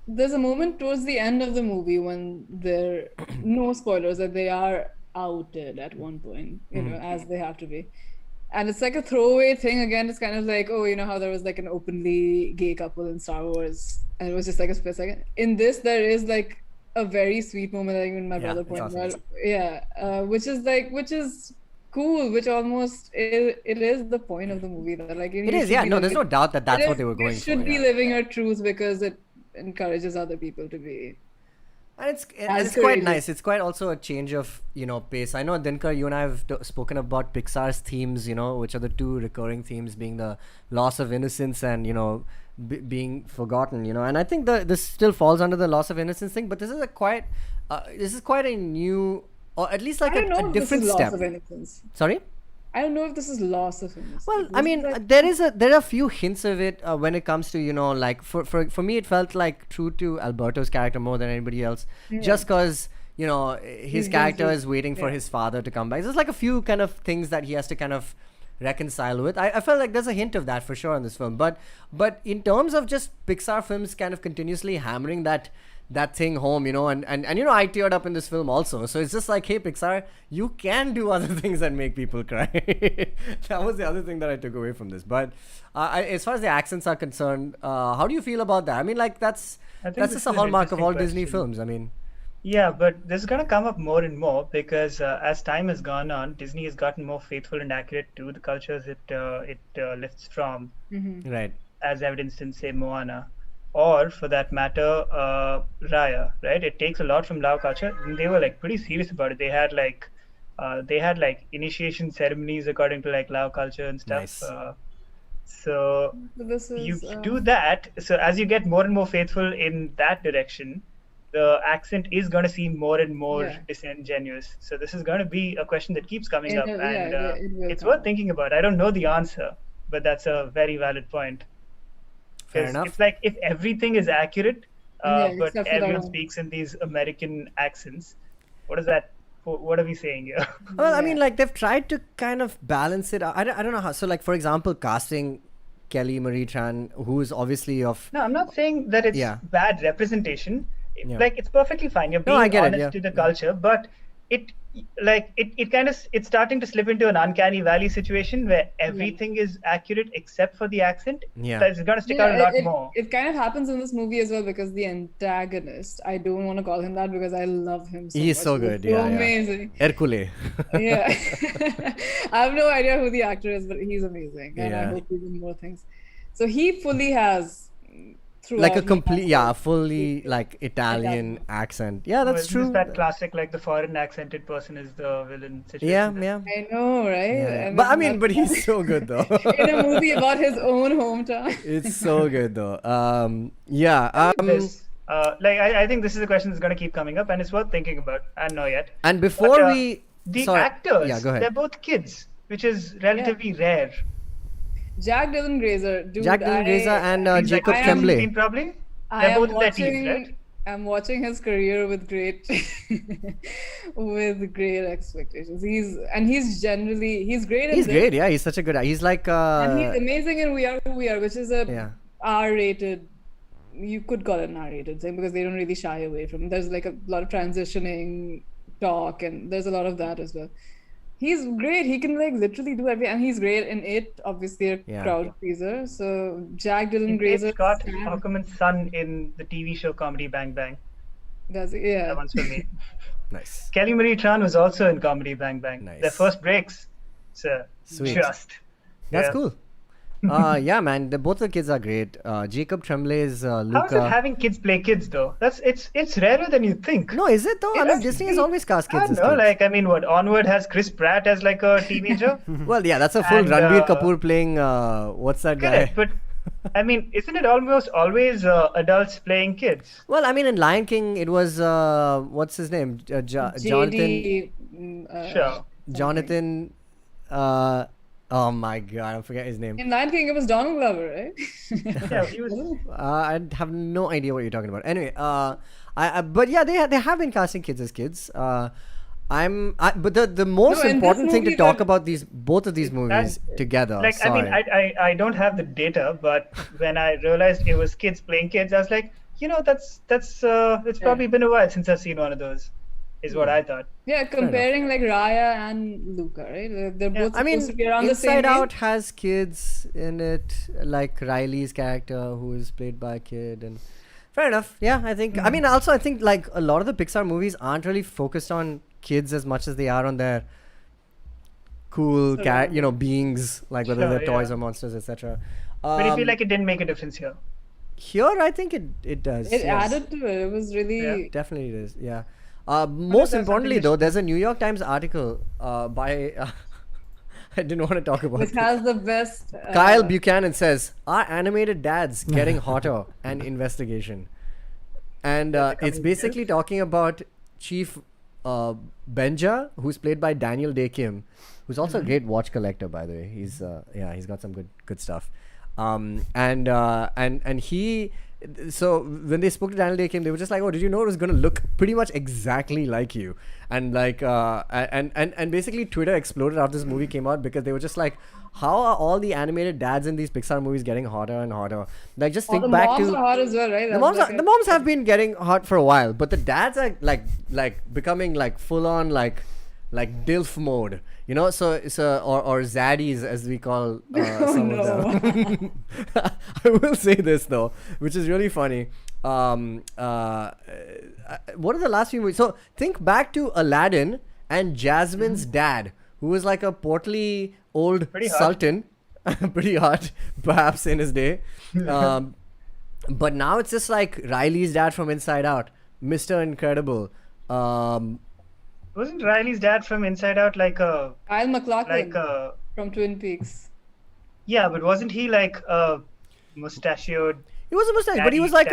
There's a moment towards the end of the movie when there, no spoilers, that they are outed at one point, as they have to be. And it's like a throwaway thing. Again, it's kind of like, oh, how there was like an openly gay couple in Star Wars, and it was just like a split second. In this, there is like a very sweet moment, like when my brother pointed out. Yeah, which is cool. Which almost it is the point of the movie. That like it is. Yeah, no, there's no doubt that that's what they were going for. You should be living your truth because it encourages other people to be. And it's quite nice. It's quite also a change of, pace. I know, Dinkar, you and I have spoken about Pixar's themes, which are the 2 recurring themes being the loss of innocence and, being forgotten, And I think this still falls under the loss of innocence thing, but this is quite a new, or at least like a different step. Loss of innocence. Sorry? I don't know if this is loss of innocence. Well, I mean, there are a few hints of it when it comes to, like for me, it felt like true to Alberto's character more than anybody else, just because, his character is waiting for his father to come back. There's like a few kind of things that he has to kind of reconcile with. I felt like there's a hint of that for sure in this film, but in terms of just Pixar films kind of continuously hammering that thing home, and I teared up in this film also. So it's just like, hey, Pixar, you can do other things that make people cry. That was the other thing that I took away from this. But as far as the accents are concerned, how do you feel about that? I mean, like that's just a hallmark of all Disney films. I mean, yeah, but this is going to come up more and more because as time has gone on, Disney has gotten more faithful and accurate to the cultures it lifts from. Right. As evidenced in, say, Moana. Or for that matter, Raya, right? It takes a lot from Lao culture, and they were like pretty serious about it. They had like initiation ceremonies according to like Lao culture and stuff. Nice. So you do that. So as you get more and more faithful in that direction, the accent is going to seem more and more disingenuous. So this is going to be a question that keeps coming up, and it's worth thinking about. I don't know the answer, but that's a very valid point. Fair enough. It's like if everything is accurate, but everyone speaks in these American accents, what are we saying here? Well, I mean, like they've tried to kind of balance it. I don't know how. So, like for example, casting Kelly Marie Tran, who is obviously of. No, I'm not saying that it's bad representation. Yeah. Like it's perfectly fine. You're being honest to the culture, but it's starting to slip into an uncanny valley situation where everything is accurate except for the accent. Yeah, so it's gonna stick out a lot more. It kind of happens in this movie as well because the antagonist, I don't want to call him that because I love him so much. He's so good. He's so amazing. Hercule. Yeah. I have no idea who the actor is, but he's amazing, and I hope he's in more things. So he fully has throughout. Like a he complete, has yeah, fully like Italian Italian. accent. Yeah, Well, that's this true. is that classic, like the foreign accented person is the villain Yeah, situation. yeah. I know, right? Yeah. And But I then mean, but that's he's so good though. in a movie about his own hometown. It's so good though. Yeah. This, I think this is a question that's going to keep coming up, and it's worth thinking about. I don't know yet. And before But, we, The sorry. actors, Yeah, go ahead. they're both kids, which is relatively rare. Jack Dylan Grazer, dude. Jack Dylan Grazer and He's Jacob like I am- Tremblay. 16 probably. I They're am both in their watching. teens, right? I'm watching his career with great, with great expectations. He's generally great. He's in great. This, Yeah, he's such a good. He's like. and he's amazing in We Are Who We Are, which is a Yeah. R-rated. You could call it an R-rated thing because they don't really shy away from it. There's like a lot of transitioning talk, and there's a lot of that as well. He's great. He can like literally do everything, and he's great in it. Obviously, a Yeah. crowd pleaser. So Jack Dylan He played Grazer. Scott Sam Ackerman's son in the TV show Comedy Bang Bang. does it, yeah. That one's for me. Nice. Kelly Marie Tran was also in Comedy Bang Bang. Nice. Their first breaks. So Sweet. just. That's yeah. cool. Yeah, man. Both the kids are great. Jacob Tremblay is How's it Luca. having kids play kids though? It's rarer than you think. No, is it though? I It mean, has Disney to has be. always cast I kids don't as know, kids. like I mean, what Onward has Chris Pratt as like a teenager. Well, yeah, that's a full And, Ranbir Kapoor playing. What's that guy? Correct, but I mean, isn't it almost always adults playing kids? Well, I mean, in Lion King, it was what's his name? Jonathan. JD, Sure. Jonathan. Oh my God, I forget his name. In Lion King, it was Donald Glover, right? Yeah, he was. I have no idea what you're talking about. Anyway, but yeah, they have been casting kids as kids. But the most No, in this important thing to movie, talk the- about both of these movies together. Like I mean, sorry. I don't have the data, but when I realized it was kids playing kids, I was like, that's it's probably been a while since I've seen one of those. Is what I thought. Yeah, comparing like Raya and Luca, right? They're both I mean, supposed to be around the same Inside Out age. has kids in it, like Riley's character, who is played by a kid, and fair enough. Yeah, I think. I mean, also, I think like a lot of the Pixar movies aren't really focused on kids as much as they are on their cool, beings, like whether Sure, they're toys yeah. or monsters, etc. But I feel like it didn't make a difference here. Here, I think it does. It yes. added to it. It was really. Yeah. Definitely, it is. Yeah. Most there importantly, something though, there's a New York Times article by. I didn't want to talk about It it. has the best. Kyle Buchanan says, "Are animated dads getting hotter?" An investigation, and it's basically talking about Chief Benja, who's played by Daniel Day Kim, who's also a great watch collector, by the way. He's he's got some good stuff, and he. So when they spoke to Daniel Day Kim, they were just like, "Oh, did you know it was going to look pretty much exactly like you?" And like, and basically, Twitter exploded after this movie came out because they were just like, "How are all the animated dads in these Pixar movies getting hotter and hotter?" Like, just think the back moms to are hot as well, right? the That's moms. like The moms have been getting hot for a while, but the dads are like becoming like full on like DILF mode, so or zaddies as we call some of them. I will say this though, which is really funny. What are the last few movies? So think back to Aladdin and Jasmine's dad, who was like a portly old Pretty hot. sultan, pretty hot perhaps in his day. But now it's just like Riley's dad from Inside Out, Mr. Incredible. Wasn't Riley's dad from Inside Out like a Kyle MacLachlan like a from Twin Peaks. yeah, but wasn't he like a mustachioed? He was a mustache, but he was like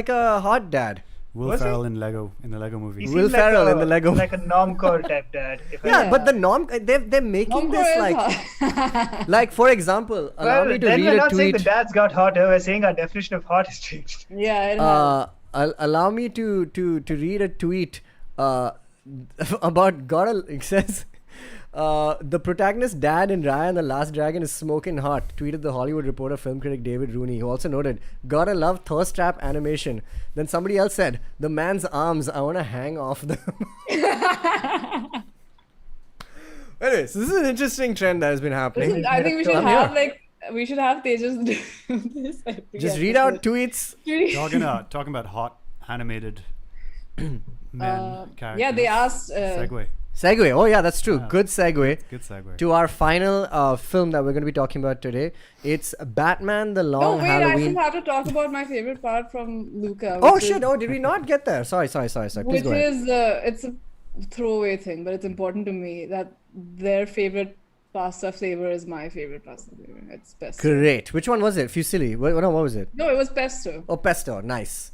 a hot dad. Will Was Ferrell in the Lego movie. He Will seemed like Ferrell in the Lego. like a normcore type dad. If I Yeah, Yeah. but the norm they're making this like like for example, allow well, me to then read we're a not saying the tweet. dads got hotter. We're saying our definition of hot has changed. Yeah, it has. Allow me to read a tweet about God. It says. The protagonist's dad in Raya and the Last Dragon is smoking hot, tweeted the Hollywood Reporter film critic David Rooney, who also noted, "Gotta love thirst trap animation." Then somebody else said, "The man's arms, I want to hang off them." Anyways, this is an interesting trend that has been happening. I think we should I'm have here. we should have Tejas do this. every Just read out tweets. episode. Talking about hot animated men characters. Yeah, they asked. Segue. Segue. Oh yeah, that's true. Yeah. Good segue Good segue. to our final film that we're going to be talking about today. It's Batman: The No, Long wait, I Halloween. still have to talk about my favorite part from Luca. Oh which shit! is- Oh, did we not get there? Sorry. Please Which go ahead. is, it's a throwaway thing, but it's important to me that their favorite pasta flavor is my favorite pasta flavor. It's pesto. Great. Which one was it? Fusilli. What was it? No, it was pesto. Oh, pesto. Nice.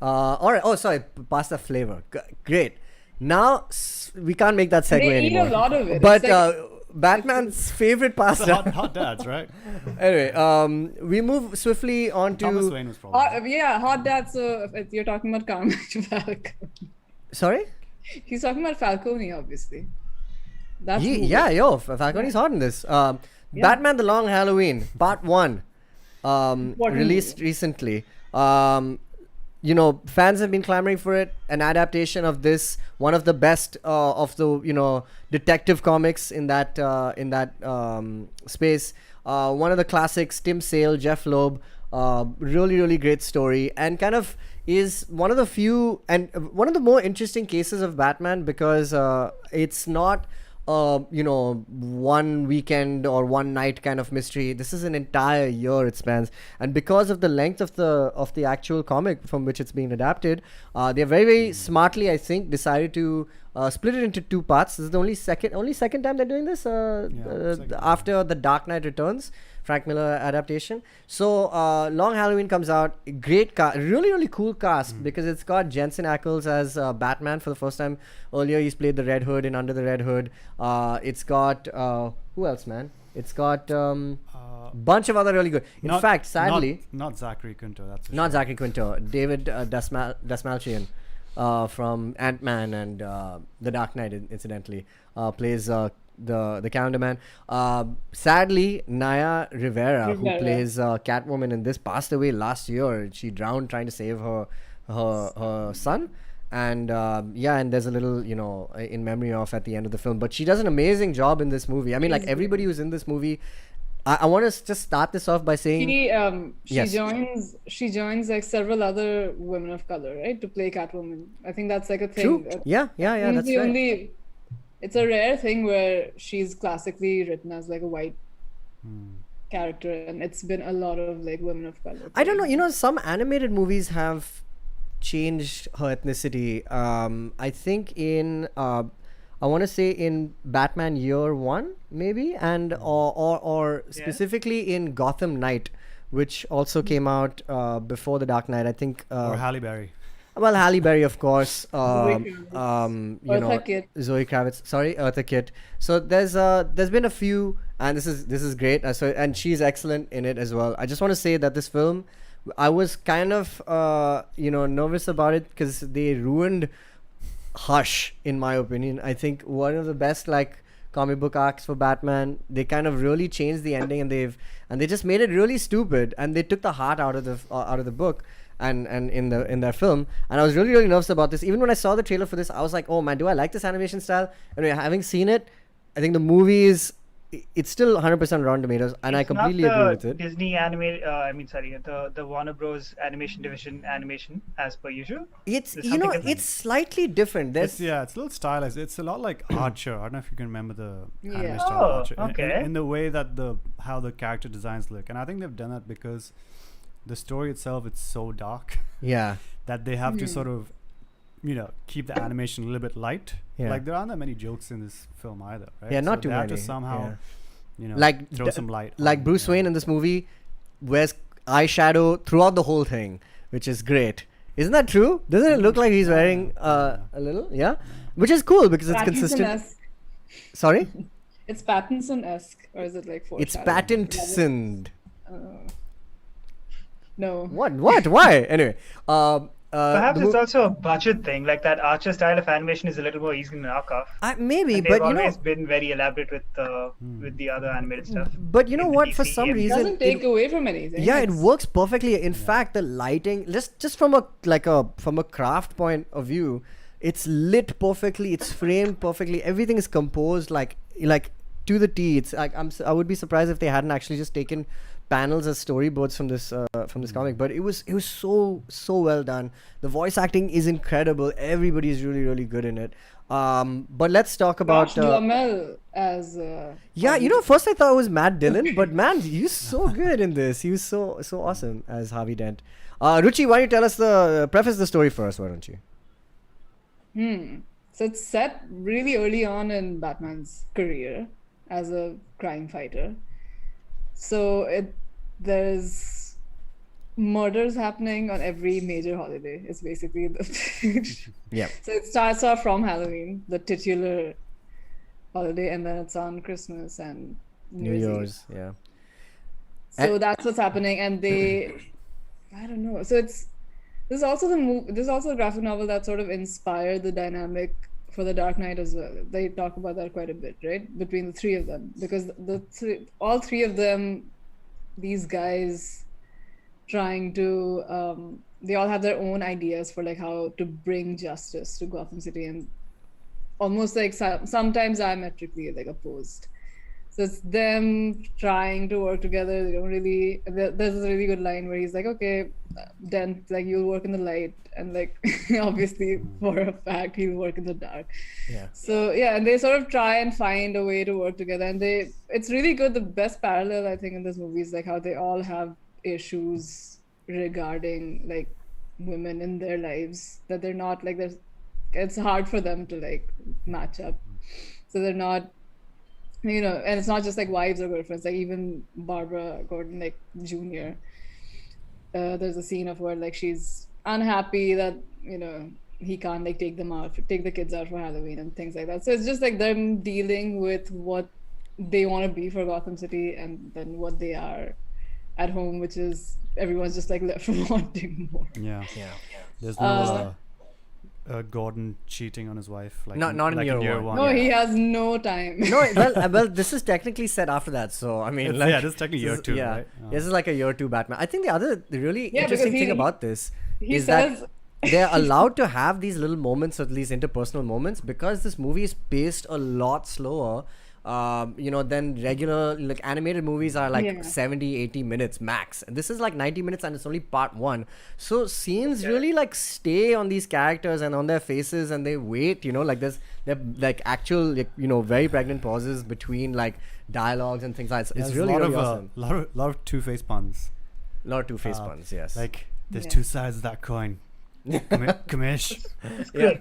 All right. Oh, sorry. Pasta flavor. Great. Now we can't make that segue They eat anymore. a lot of it. But It's like- Batman's favorite It's the pasta. hot dads, right? Anyway, we move swiftly on to. Thomas Wayne was probably. Yeah, hot dad. So if you're talking about Carmine Falcone. Sorry. He's talking about Falcone, obviously. That's movie. Yeah, yo, Falcone's hot in this. Batman: The Long Halloween, Part 1, released recently. Fans have been clamoring for it. An adaptation of this, one of the best of the detective comics in that space. One of the classics, Tim Sale, Jeff Loeb. Really great story, and kind of is one of the few and one of the more interesting cases of Batman because it's not one weekend or one night kind of mystery. This is an entire year it spans, and because of the length of the actual comic from which it's being adapted, they very smartly, I think, decided to split it into two parts. This is the only second time they're doing this second. after the Dark Knight Returns, Frank Miller adaptation. So Long Halloween comes out. Great really cool cast because it's got Jensen Ackles as Batman for the first time. Earlier he's played the Red Hood in Under the Red Hood. It's got who else, man? It's got bunch of other really good. In fact, sadly, not Zachary Quinto. That's for not sure. Zachary Quinto, David Dasmalchian from Ant-Man and The Dark Knight, incidentally, plays the calendar man. Sadly, Naya Rivera, who plays Catwoman in this, passed away last year. She drowned trying to save her son. And and there's a little in memory of at the end of the film, but she does an amazing job in this movie. I mean, like everybody who's in this movie. I want to just start this off by saying She yes. joins like several other women of color, right, to play Catwoman. I think that's like a thing. True. Yeah, that's the right. It's a rare thing where she's classically written as like a white character, and it's been a lot of like women of color. I don't know. Some animated movies have changed her ethnicity. I think in I want to say in Batman Year One, maybe, and or specifically in Gotham Knight, which also came out before The Dark Knight. I think. Or Halle Berry. Well, Halle Berry, of course. Eartha Kitt. Zoe Kravitz. Sorry, Eartha Kitt. So there's been a few, and this is great. And she's excellent in it as well. I just want to say that this film, I was kind of nervous about it because they ruined Hush, in my opinion. I think one of the best comic book arcs for Batman. They kind of really changed the ending, and they just made it really stupid, and they took the heart out of the book. And in their film, and I was really nervous about this. Even when I saw the trailer for this, I was like, oh man, do I like this animation style? Anyway, having seen it, I think the movie it's still 100% Rotten Tomatoes, and I completely agree with it. Disney animated, the Warner Bros. Animation division animation as per usual. It's it's slightly different. It's a little stylized. It's a lot like Archer. I don't know if you can remember the anime style Oh, Archer. okay. In the way that how the character designs look, and I think they've done that because the story itself, it's so dark Yeah. that they have to sort of keep the animation a little bit light. Yeah. Like there aren't that many jokes in this film either, right? Yeah, not so too they have many. to somehow Like throw some light like on, Bruce Wayne in this movie wears eyeshadow throughout the whole thing, which is great. Isn't that true? Doesn't it look like he's wearing a little? Yeah. Which is cool because it's consistent. Pattinson-esque. Sorry? It's Pattinson-esque, or is it like It's foreshadowing? Pattinson. No. What? Why? Anyway. Perhaps it's also a budget thing, like that Archer style of animation is a little more easily knock off. Maybe, And but they've always been very elaborate with the other animated stuff. But you know in the what? For DC some and- It reason, doesn't take away from anything. yeah, it It's- works perfectly. In fact, the lighting, just from a craft point of view, it's lit perfectly. It's framed perfectly. Everything is composed like to the T. It's like I would be surprised if they hadn't actually just taken panels as storyboards from this comic, but it was so well done. The voice acting is incredible. Everybody is really really good in it. But let's talk about Josh Duhamel as first I thought it was Matt Dillon, but man, he's so good in this. He was so awesome as Harvey Dent. Ruchi, why don't you tell us preface the story first? Why don't you? So it's set really early on in Batman's career as a crime fighter. So there's murders happening on every major holiday. It's basically Yeah. So it starts off from Halloween, the titular holiday, and then it's on Christmas and New Year's. Yeah. So that's what's happening, and I don't know. So this is also a graphic novel that sort of inspired the dynamic for the Dark Knight as well. They talk about that quite a bit, right? Between the three of them, because all three of them, these guys, trying to they all have their own ideas for like how to bring justice to Gotham City, and almost like sometimes diametrically like opposed. So it's them trying to work together. They don't really. There's a really good line where he's like, "Okay, Dent, like you'll work in the light," and like obviously for a fact he'll work in the dark. Yeah. So yeah, and they sort of try and find a way to work together, and it's really good. The best parallel I think in this movie is like how they all have issues regarding like women in their lives, that they're not like it's hard for them to like match up. So they're not. And it's not just like wives or girlfriends, like even Barbara Gordon, like Jr. There's a scene of where like she's unhappy that, he can't like take the kids out for Halloween and things like that. So it's just like them dealing with what they want to be for Gotham City and then what they are at home, which is everyone's just like left wanting more. Yeah. There's no Gordon cheating on his wife, like not in like year one. No, he has no time. No, well, this is technically set after that, so I mean, this is technically year two, yeah, right? This is like a year two Batman. I think the really Yeah, interesting because thing about this he is says that they're allowed to have these little moments, at least interpersonal moments, because this movie is paced a lot slower. Than regular like animated movies are like 70-80 minutes max. This is like 90 minutes and it's only part one. So scenes really like stay on these characters and on their faces, and they wait, like they're like actual very pregnant pauses between like dialogues and things like that. It's really awesome. lot of two-face puns. A lot of two-face puns, yes. Like there's two sides of that coin. Commish. Yeah.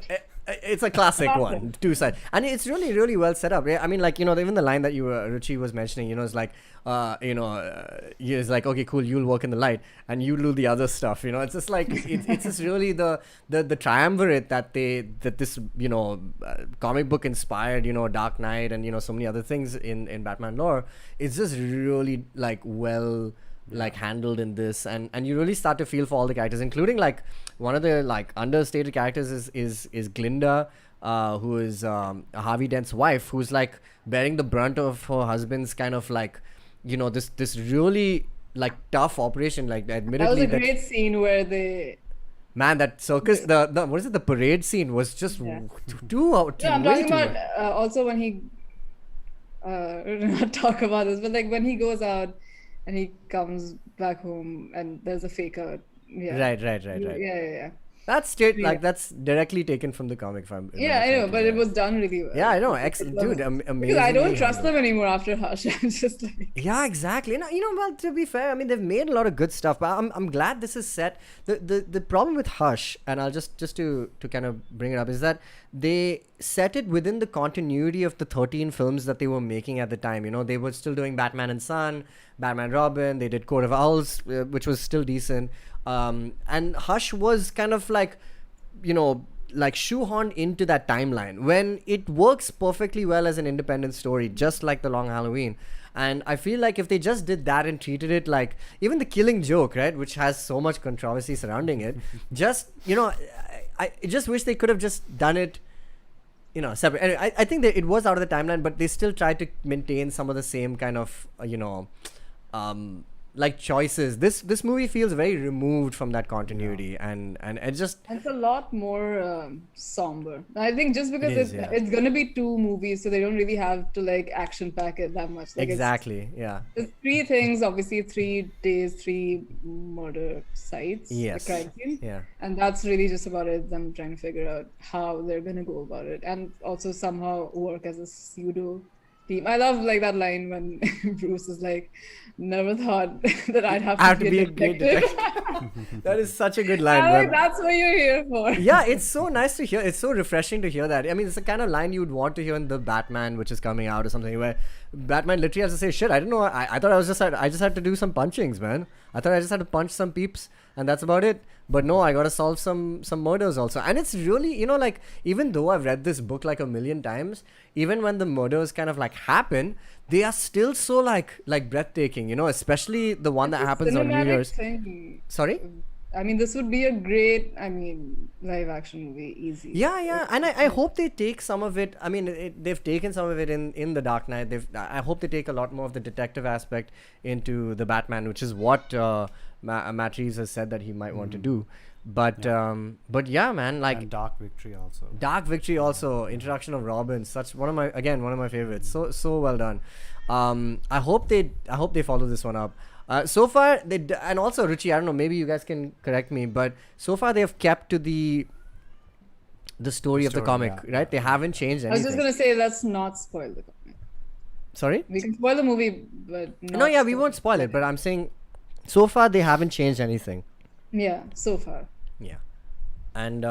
It's a classic one, two sides, and it's really, really well set up. Yeah? I mean, like even the line that Ruchi was mentioning, it's like, it's like, okay, cool, you'll work in the light, and you do the other stuff. It's just like it's just really the triumvirate that this comic book inspired, Dark Knight, and so many other things in Batman lore. It's just really like well like handled in this, and you really start to feel for all the characters, including like one of the like understated characters is Glinda, who is Harvey Dent's wife, who's like bearing the brunt of her husband's kind of like this really like tough operation. Like admittedly, that was a great scene where they that circus the what is it, the parade scene was just too out. I'm talking about also when he not talk about this, but like when he goes out and he comes back home and there's a fake out. Yeah. Right. Yeah. That's straight, like that's directly taken from the comic. If I'm I know, but it was done really well. Yeah, I know, excellent, dude, amazing. Because I don't trust them anymore after Hush. I'm just like. Yeah, exactly. Well, to be fair, I mean they've made a lot of good stuff, but I'm glad this is set. The problem with Hush, and I'll just to kind of bring it up, is that they set it within the continuity of the 13 films that they were making at the time. They were still doing Batman and Son, Batman Robin. They did Court of Owls, which was still decent. And Hush was kind of like, like shoehorned into that timeline when it works perfectly well as an independent story, just like The Long Halloween. And I feel like if they just did that and treated it like even The Killing Joke, right, which has so much controversy surrounding it, just, I just wish they could have just done it, separate. Anyway, I think that it was out of the timeline, but they still tried to maintain some of the same kind of, like choices. This movie feels very removed from that continuity, and it just It's a lot more somber. I think just because is, yeah. it's gonna be 2 movies, so they don't really have to like action pack it that much. Like exactly, yeah. it's 3 things, obviously 3 days, 3 murder sites, Yes. the crime scene. Yeah. And that's really just about it. Them trying to figure out how they're gonna go about it, and also somehow work as a pseudo team. I love like that line when Bruce is like, "Never thought that I'd have to be a great detective." detective. That is such a good line. I'm like, man. that's what you're here for. Yeah, it's so nice to hear. It's so refreshing to hear that. I mean, it's the kind of line you'd want to hear in the Batman, which is coming out or something, where Batman literally has to say, "Shit, I don't know. I thought I just had to do some punchings, man. I thought I just had to punch some peeps, and that's about it. But no, I gotta solve some murders also." And it's really, like, even though I've read this book like a million times, even when the murders kind of like happen, they are still so like breathtaking, especially the one that happens on New Cinematic Year's. thing. Sorry? I mean, this would be a great, live action movie, easy. Yeah, and I hope they take some of it. I mean, they've taken some of it in the Dark Knight. I hope they take a lot more of the detective aspect into the Batman, which is what Matt Reeves has said that he might want to do. But yeah, man, like And Dark Victory also. Dark Victory also, introduction of Robin, such one of my favorites. So well done. I hope they follow this one up. So far and also Ruchi, I don't know, maybe you guys can correct me, but so far they have kept to the story of the comic, yeah. right? They haven't changed I was anything. just gonna say, let's not spoil the comic. Sorry? We can spoil the movie, but not No, yeah, we spoil won't the spoil it, comic. but I'm saying so far they haven't changed anything. Yeah, so far. Yeah. And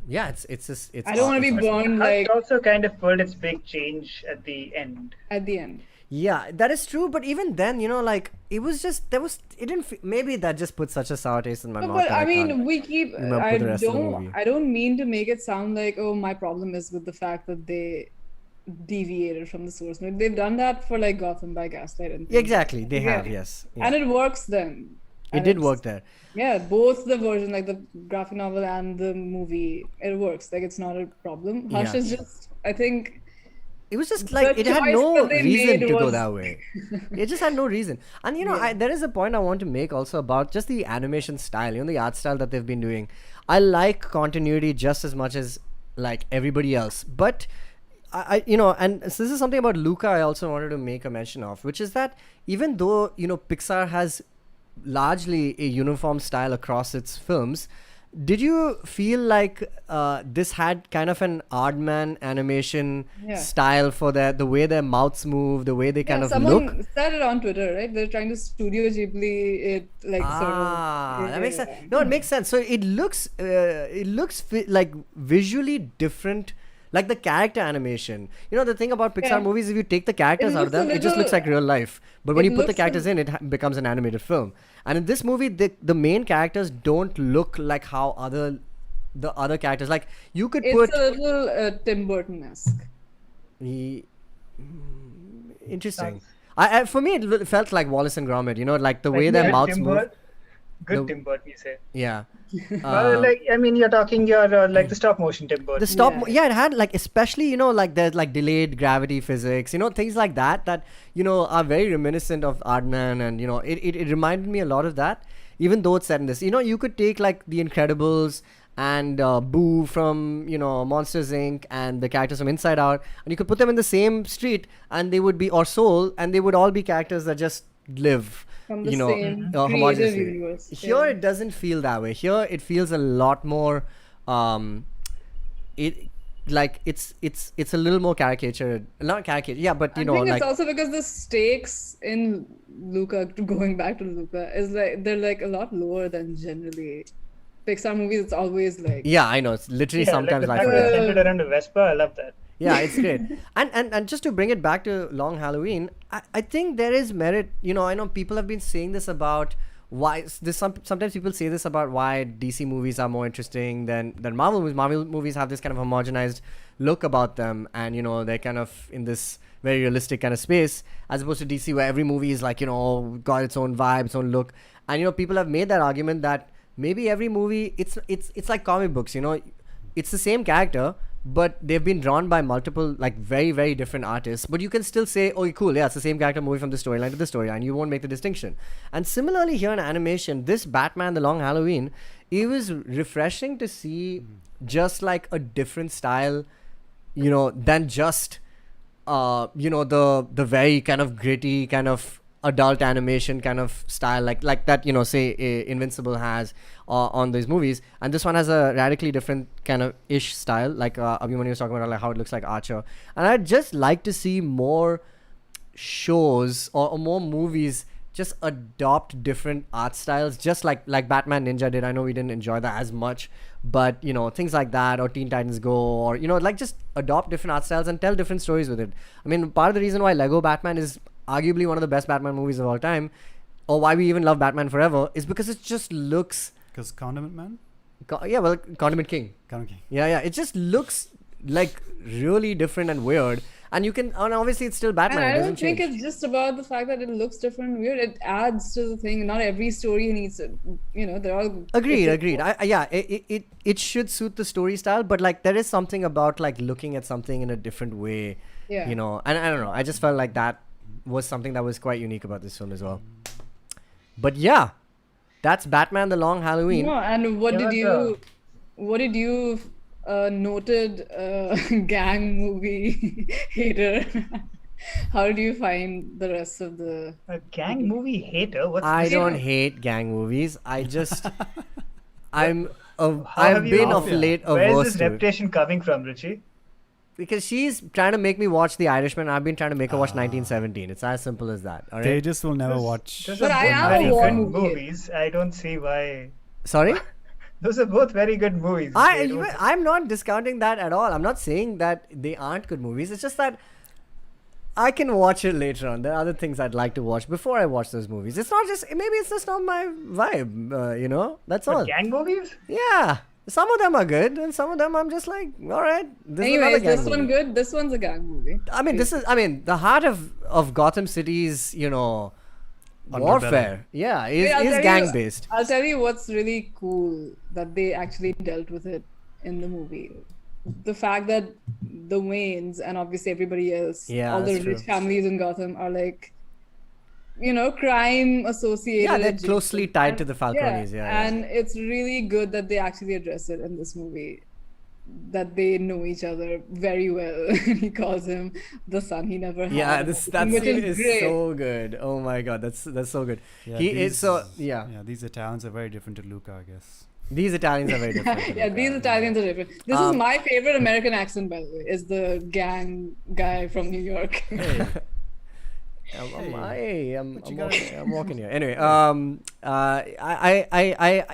yeah, it's just it's I don't want to be awesome. burned Hush like also kind of pulled its big change at the end. at the end. Yeah, that is true. But even then, like, it was just it didn't. Maybe that just put such a sour taste in my No, mouth. but that I mean, can't we keep. remember I the rest of the movie. don't mean to make it sound like, oh, my problem is with the fact that they deviated from the source. No, they've done that for like Gotham by Gaslight and things. Exactly, they Yeah. have. Yes, And yeah. it works then. It And did it's- work there. Yeah, both the version, like the graphic novel and the movie, it works. Like it's not a problem. Hush Yeah. is just, I think, It was just like The it had choice no that they reason made to go was- that way. It just had no reason. And Yeah. there is a point I want to make also about just the animation style, the art style that they've been doing. I like continuity just as much as like everybody else, but I and so this is something about Luca I also wanted to make a mention of, which is that even though Pixar has largely a uniform style across its films, did you feel like this had kind of an Aardman animation Yeah. style for the way their mouths move, the way they kind of someone look? said it on Twitter, right? They're trying to Studio Ghibli it, like That makes sense. Yeah. No, it makes sense. So it looks like visually different, like the character animation. The thing about Pixar Yeah. movies, if you take the characters out of looks a them, it just looks little- like real life. But when it you put the looks a- characters in, it becomes an animated film. And in this movie, the main characters don't look like how the other characters, like you could It's put a little Tim Burton-esque. interesting. For me, it felt like Wallace and Gromit. Like the way their Good mouths Tim move. Burton- Good The- Tim Burton, you say. Yeah. Well, you're talking like the stop motion Tim Burton. The stop, Yeah. it had like, especially like there's like delayed gravity physics, things like that are very reminiscent of Aardman, and it reminded me a lot of that, even though it's set in this. You could take like The Incredibles and Boo from Monsters Inc. and the characters from Inside Out, and you could put them in the same street, and they would be, or Soul, and they would all be characters that just live From the same creative homogeneously. universe. Here Yeah. it doesn't feel that way. Here it feels a lot more it's a little more caricatured, not caricature, yeah, but I think like it's also because the stakes in Luca, going back to Luca, is like they're like a lot lower than generally Pixar movies. It's always like yeah, I know, it's literally Yeah, sometimes like like the that. fact that it's centered around a Vespa. I love that. Yeah, it's great. And just to bring it back to Long Halloween, I think there is merit. I know people have been saying this about why sometimes people say this about why DC movies are more interesting than Marvel movies. Marvel movies have this kind of homogenized look about them, and they're kind of in this very realistic kind of space, as opposed to DC, where every movie is like got its own vibe, its own look. And people have made that argument that maybe every movie it's like comic books. It's the same character, but they've been drawn by multiple, like, very, very different artists. But you can still say, oh, cool, yeah, it's the same character moving from the storyline to the storyline. You won't make the distinction. And similarly here in animation, this Batman: The Long Halloween, it was refreshing to see just like a different style, than just, the very kind of gritty, kind of adult animation kind of style like that, say Invincible has on these movies. And this one has a radically different kind of ish style, like Abhimanyu was talking about, like how it looks like Archer. And I'd just like to see more shows or more movies just adopt different art styles, just like Batman Ninja did. I know we didn't enjoy that as much, but things like that, or Teen Titans Go, or like just adopt different art styles and tell different stories with it. I mean, part of the reason why Lego Batman is arguably one of the best Batman movies of all time, or why we even love Batman Forever, is because it just looks... Because Condiment Man? Condiment King. Condiment King. Yeah. It just looks like really different and weird. And you can... And obviously it's still Batman. And I it don't doesn't think change. it's just about the fact that it looks different and weird. It adds to the thing. Not every story needs to... they're all... Agreed. It should suit the story style, but like there is something about like looking at something in a different way. Yeah. And I don't know. I just felt like that was something that was quite unique about this film as well. But yeah, that's Batman: The Long Halloween. No, and what did you noted gang movie hater? How did you find the rest of the... A gang movie hater? What's I this? don't hate gang movies. I just I've have you been lost of it? late Where is averse this to it. reputation coming from, Richie? Because she's trying to make me watch The Irishman. I've been trying to make her watch 1917. It's as simple as that. All right. They just will never watch. Those But are I both am a very war good movie. movies. I don't see why. Sorry. Those are both very good movies. They don't- I'm not discounting that at all. I'm not saying that they aren't good movies. It's just that I can watch it later on. There are other things I'd like to watch before I watch those movies. It's not just... Maybe it's just not my vibe, That's But all. gang movies? Yeah. Some of them are good, and some of them I'm just like, all right. This is Anyways, another gang this one movie. good. This one's a gang movie. The heart of Gotham City's, warfare. Yeah, Wait, I'll is tell gang you- based. I'll tell you what's really cool that they actually dealt with it in the movie. The fact that the Waynes and obviously everybody else, Yeah, all the that's rich true. families in Gotham are like, crime associated. Yeah, they're closely tied to the Falcones. Yeah. And it's really good that they actually address it in this movie. That they know each other very well. He calls him the son he never had. Yeah, that which scene is great. so good. Oh my god, that's so good. Yeah, He is so Yeah, these Italians are very different to Luca, I guess. These Italians are very different. Yeah, these Italians are different. This is my favorite American accent, by the way, is the gang guy from New York. I'm walking here. Anyway,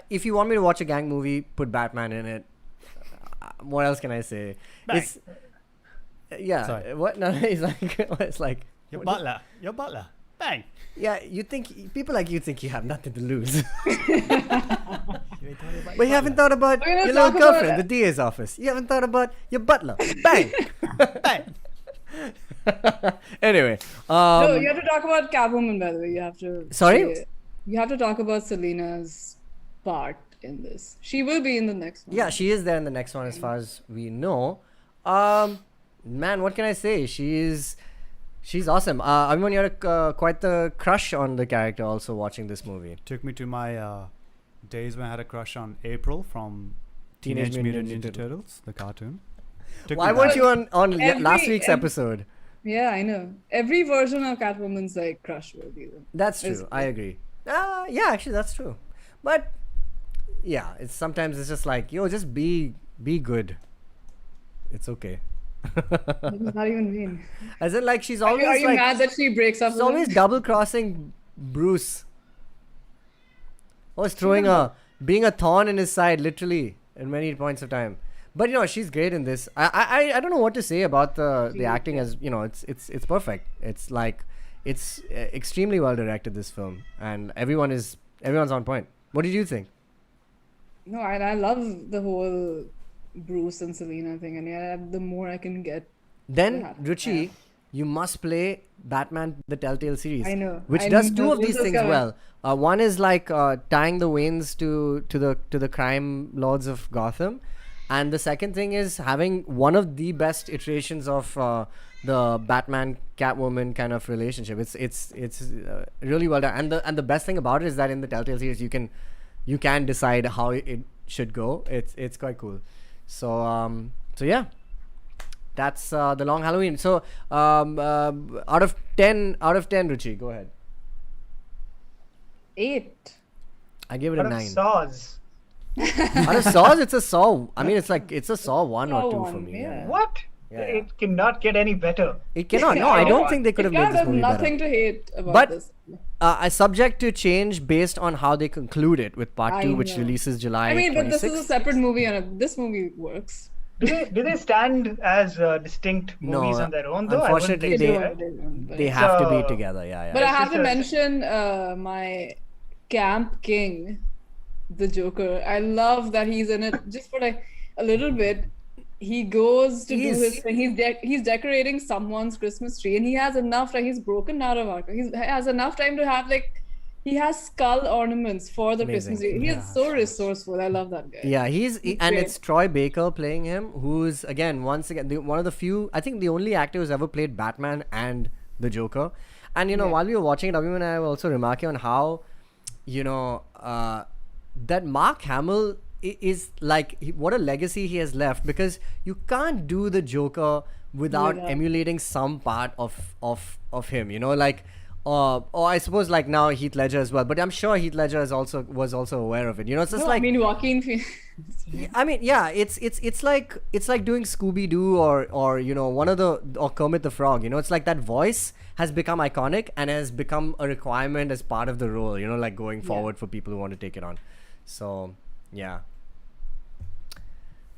if you want me to watch a gang movie, put Batman in it. What else can I say? Bang. It's yeah. Sorry. What? No, it's like Your butler. Bang. yeah. You think people like you think you have nothing to lose, but you haven't thought about We're gonna your little talk about girlfriend, the DA's office. You haven't thought about your butler. Bang. Bang. Anyway, No, you have to talk about Catwoman, by the way. You have to. Sorry? You have to talk about Selena's part in this. She will be in the next one. yeah, she is there in the next one, as far as we know. Man, what can I say? She's awesome. I mean, you had quite the crush on the character also watching this movie. Took me to my days when I had a crush on April from Teenage Teenage Mutant Mutant Ninja Ninja Turtles, the cartoon. Took Why me weren't back. you on Every- last week's every- episode? Yeah, I know. Every version of Catwoman's like crush worthy. That's It's- true. I agree. Yeah, actually, that's true. But yeah, sometimes it's just like, just be good. It's okay. What does that even mean? As in, like, she's Are always you like, mad that she breaks up she's with him? always double crossing Bruce. Always being a thorn in his side, literally, at many points of time. But she's great in this. I don't know what to say about the acting, as it's perfect. It's like it's extremely well directed, this film, and everyone's on point. What did you think? No, I love the whole Bruce and Selena thing, and yeah, the more I can get. Then Yeah. Ruchi, you must play Batman: The Telltale series. I know. Which I does know two of this these is things coming. well. One is like tying the Waynes to the crime lords of Gotham, And the second thing is having one of the best iterations of the Batman Catwoman kind of relationship. It's really well done. And the best thing about it is that in the Telltale series you can decide how it should go. It's quite cool. So yeah, that's the Long Halloween. So out of 10, Ruchi, go ahead. 8. I give it Out a of 9. Saws. Out of Saws, it's a Saw. I mean, it's a Saw 1 or Saw 2 for 1, me. yeah. What? Yeah. It cannot get any better. It cannot. No, I don't think they could have made this There's movie nothing better. to hate about But this. I subject to change based on how they conclude it with part I 2, which know. releases July I mean, but this 26th. is a separate movie, and this movie works. Do they stand as distinct No, movies on their own though? I wouldn't unfortunately, think so, they- right? They have to be So- together. Yeah, yeah. But I It's have to just mention my Camp King, the Joker. I love that he's in it just for like a little bit. He goes to do his thing. He's decorating someone's Christmas tree, and he has enough. Like he's broken out of alcohol. He has enough time to have he has skull ornaments for the Amazing. Christmas tree. He is so resourceful. I love that guy. Yeah, and great. it's Troy Baker playing him, who's once again one of the few, I think the only actor who's ever played Batman and the Joker. And Yeah. while we were watching it, Abhiman and I were also remarking on how, that Mark Hamill is what a legacy he has left, because you can't do the Joker without Without- emulating some part of him. Or I suppose now Heath Ledger as well, but I'm sure Heath Ledger was also aware of it. It's just No, I mean Joaquin Phoenix. I mean, yeah, it's like doing Scooby Doo or or Kermit the Frog. It's like that voice has become iconic and has become a requirement as part of the role. Going forward for people who want to take it on. So yeah,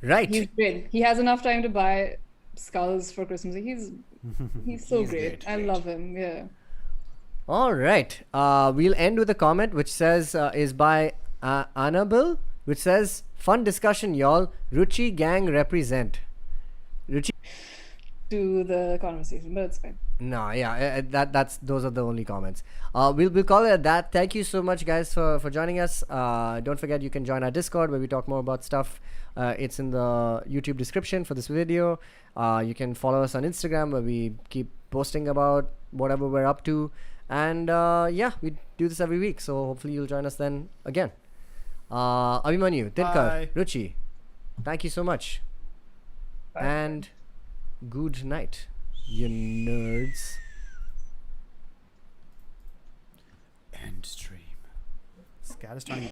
right. He's great. He has enough time to buy skulls for Christmas. He's so He's great. great, I love him. Yeah. All right. We'll end with a comment which says is by Annabelle, which says, "Fun discussion, y'all. Ruchi gang represent." Ruchi. To the conversation, but it's fine. No, yeah, those are the only comments. We'll call it at that. Thank you so much, guys, for joining us. Don't forget you can join our Discord where we talk more about stuff. It's in the YouTube description for this video. You can follow us on Instagram where we keep posting about whatever we're up to. And yeah, we do this every week, so hopefully you'll join us then again. Abhimanyu, Dinkar, Bye. Ruchi, thank you so much. Bye. And good night, you nerds. End stream. Scat is trying to